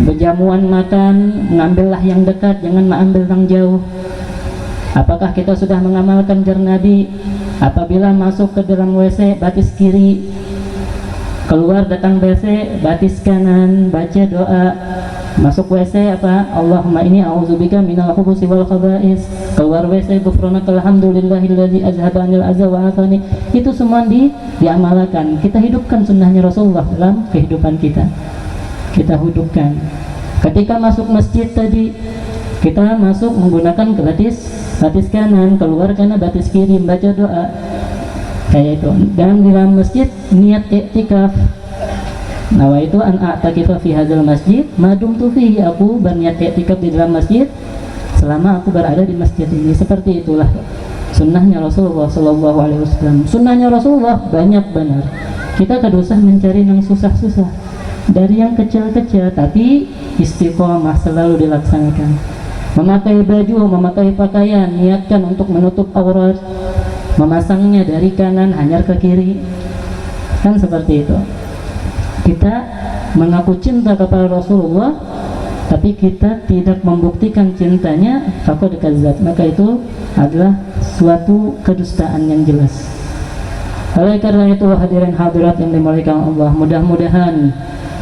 berjamuan makan, mengambillah yang dekat, jangan mengambil yang jauh. Apakah kita sudah mengamalkan jar Nabi? Apabila masuk ke dalam WC, batis kiri, keluar datang WC, batis kanan, baca doa. Masuk WC apa? Allahumma inni a'udzubika minal khubuthi wal khaba'is. Keluar WC, ghufranakal hamdulillahilladzi azhaba 'anil adza wa afani. Itu semua diamalkan. Kita hidupkan sunnahnya Rasulullah dalam kehidupan kita. Kita hidupkan. Ketika masuk masjid tadi, kita masuk menggunakan batis kanan, keluar karena batis kiri, baca doa kayak itu. Dan di dalam masjid niat iktikaf. Nawaitu an a'takifa fi hadzal masjid ma dumtu fihi, aku berniat iktikaf di dalam masjid selama aku berada di masjid ini. Seperti itulah sunnahnya Rasulullah sallallahu alaihi wasallam. Sunnahnya Rasulullah banyak benar. Kita tidak usah mencari yang susah-susah, dari yang kecil-kecil tapi istiqomah selalu dilaksanakan. Memakai baju, memakai pakaian, niatkan untuk menutup aurat, memasangnya dari kanan hanyar ke kiri, kan seperti itu. Kita mengaku cinta kepada Rasulullah tapi kita tidak membuktikan cintanya, faqad kadzdzab, maka itu adalah suatu kedustaan yang jelas. Oleh karena itu hadirin hadirat yang dimuliakan Allah, mudah-mudahan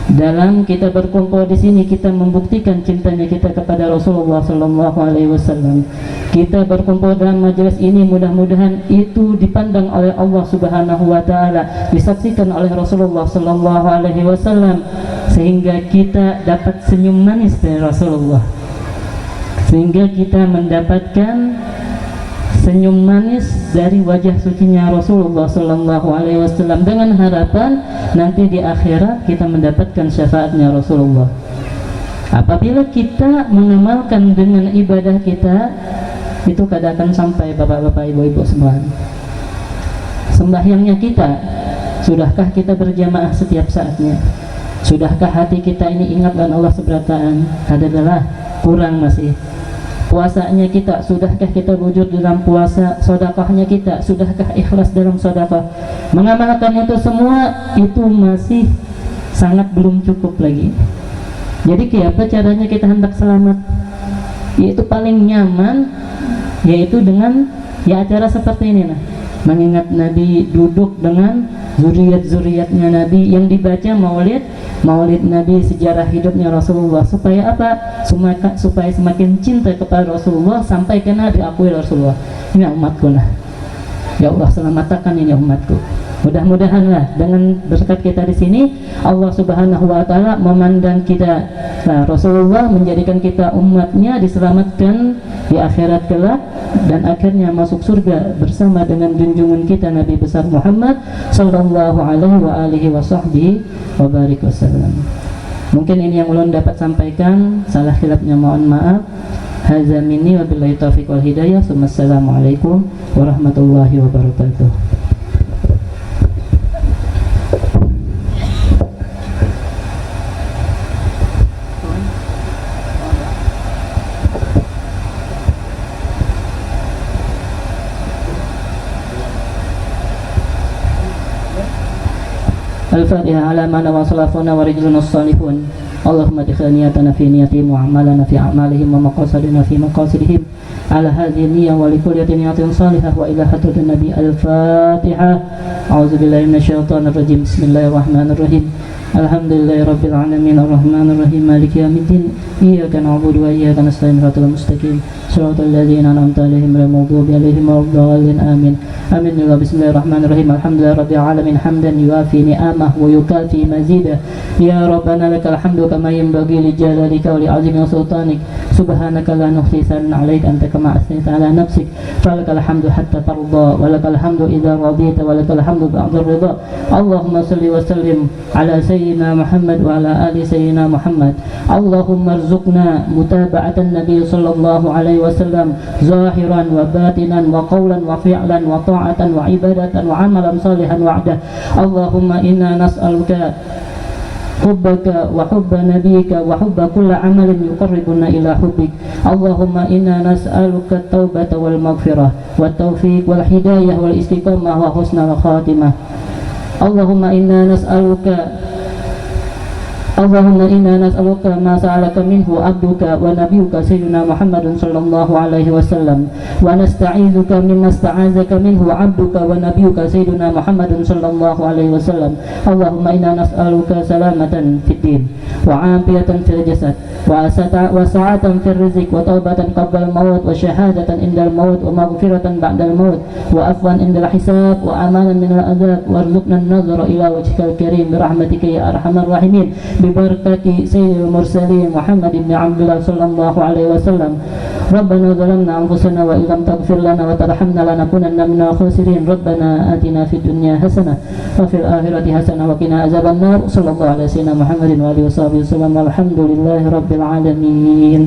dalam kita berkumpul di sini kita membuktikan cintanya kita kepada Rasulullah sallallahu alaihi wasallam. Kita berkumpul dalam majelis ini, mudah-mudahan itu dipandang oleh Allah Subhanahu wa taala, disaksikan oleh Rasulullah sallallahu alaihi wasallam, sehingga kita dapat senyum manis dari Rasulullah, sehingga kita mendapatkan senyum manis dari wajah sucinya Rasulullah sallallahu alaihi wasallam, dengan harapan nanti di akhirat kita mendapatkan syafaatnya Rasulullah. Apabila kita mengamalkan dengan ibadah kita, itu kadang akan sampai bapak-bapak, ibu-ibu semua. Sembahyangnya kita, sudahkah kita berjamaah setiap saatnya? Sudahkah hati kita ini ingat dan Allah seberataan? Adalah kurang masih. Puasanya kita, sudahkah kita wujud dalam puasa? Sedekahnya kita, sudahkah ikhlas dalam sedekah? Mengamalkan itu semua, itu masih sangat belum cukup lagi. Jadi apa caranya kita hendak selamat? Yaitu paling nyaman, yaitu dengan acara seperti ini nah. Mengingat Nabi duduk dengan zuriat-zuriatnya Nabi, yang dibaca maulid Nabi, sejarah hidupnya Rasulullah, supaya apa? Supaya semakin cinta kepada Rasulullah sampai kena diakui Rasulullah. Ini umatku nah, ya Allah selamatkan ini umatku. Mudah-mudahanlah dengan berkat kita di sini Allah Subhanahu wa taala memandang kita. Nah, Rasulullah menjadikan kita umatnya, diselamatkan di akhirat kelak dan akhirnya masuk surga bersama dengan junjungan kita Nabi besar Muhammad sallallahu alaihi wa barik wasallam. Mungkin ini yang ulun dapat sampaikan, salah khilafnya mohon maaf. Hadza minni wa billahi taufiq wal hidayah. Wassalamualaikum warahmatullahi wabarakatuh. Al-Fatihah ala mana wa salafuna wa rijluna salihun. Allahumma adkhil niyatana fi niyatihim wa amalana fi a'malihim wa maqasadina fi maqasidihim ala hadhihi niyyah wa likulli niyatin salihah wa ila hadratin nabi. Al-Fatihah. A'udzu billahi minasyaitonir rajim. Bismillahirrahmanirrahim. Alhamdulillahi rabbil alamin arrahmanir rahim maliki yaumiddin iyyaka na'budu wa iyyaka nasta'in ihdinas mustaqim shiratal ladzina an'amta 'alaihim ghairil maghdubi 'alaihim waladdallin amin. Amin. Bismillahirrahmanirrahim. Alhamdulillahi rabbil alamin hamdan yuafi ni'amahu wa yukafi mazidah. Ya rabbana lakal hamdu kama yanbaghi li jalalika wa li 'azimi sultanik. Subhanaka la nuhsi sana'an 'alaika anta kama asnaita 'ala nafsik. Falakal hamdu hatta tarda wa lakal hamdu idza radita wa lakal hamdu ba'da ridha. Allahumma shalli wa sallim 'ala sayyidina Muhammad wa ala ali sayyidina Muhammad. Allahumma arzuqna mutaba'atan nabiy sallallahu alaihi wasallam zahiran wa batinan wa qawlan wa fi'lan wa ta'atan wa ibadatan wa amalan salihan wa'dah. Allahumma inna nas'aluka hubbaka wa hubba nabiyyika wa hubba kulli amalin yuqarribuna ila hubbik. Allahumma inna nas'aluka at-taubata wal maghfirah wat taufiq wal hidayah wal istiqamah wa husnal khatimah. Allahumma inna nas'aluka اللهم إنا نسألك ما سألك منه عبدك ونبيك سيدنا محمد صلى الله عليه وسلم ونستعيذك مما استعاذك منه عبدك ونبيك سيدنا محمد صلى الله عليه وسلم اللهم إنا نسألك سلامة في الدين وعافية في الجسد وسعة في الرزق وتوبة قبل الموت وشهادة عند الموت ومغفرة بعد الموت وعفوا عند الحساب وأمانا من العذاب وارزقنا النظر إلى وجهك الكريم برحمتك يا أرحم الراحمين ببركة سيد المرسلين محمد بن عبد الله صلى الله عليه وسلم ربنا ظلمنا أنفسنا وإن لم تغفر لنا وترحمنا لنكونن من الخاسرين ربنا آتنا في الدنيا حسنة وفي الآخرة حسنة وقنا عذاب النار صلى الله على سيدنا محمد وآله وصحبه وسلم والحمد لله رب العالمين.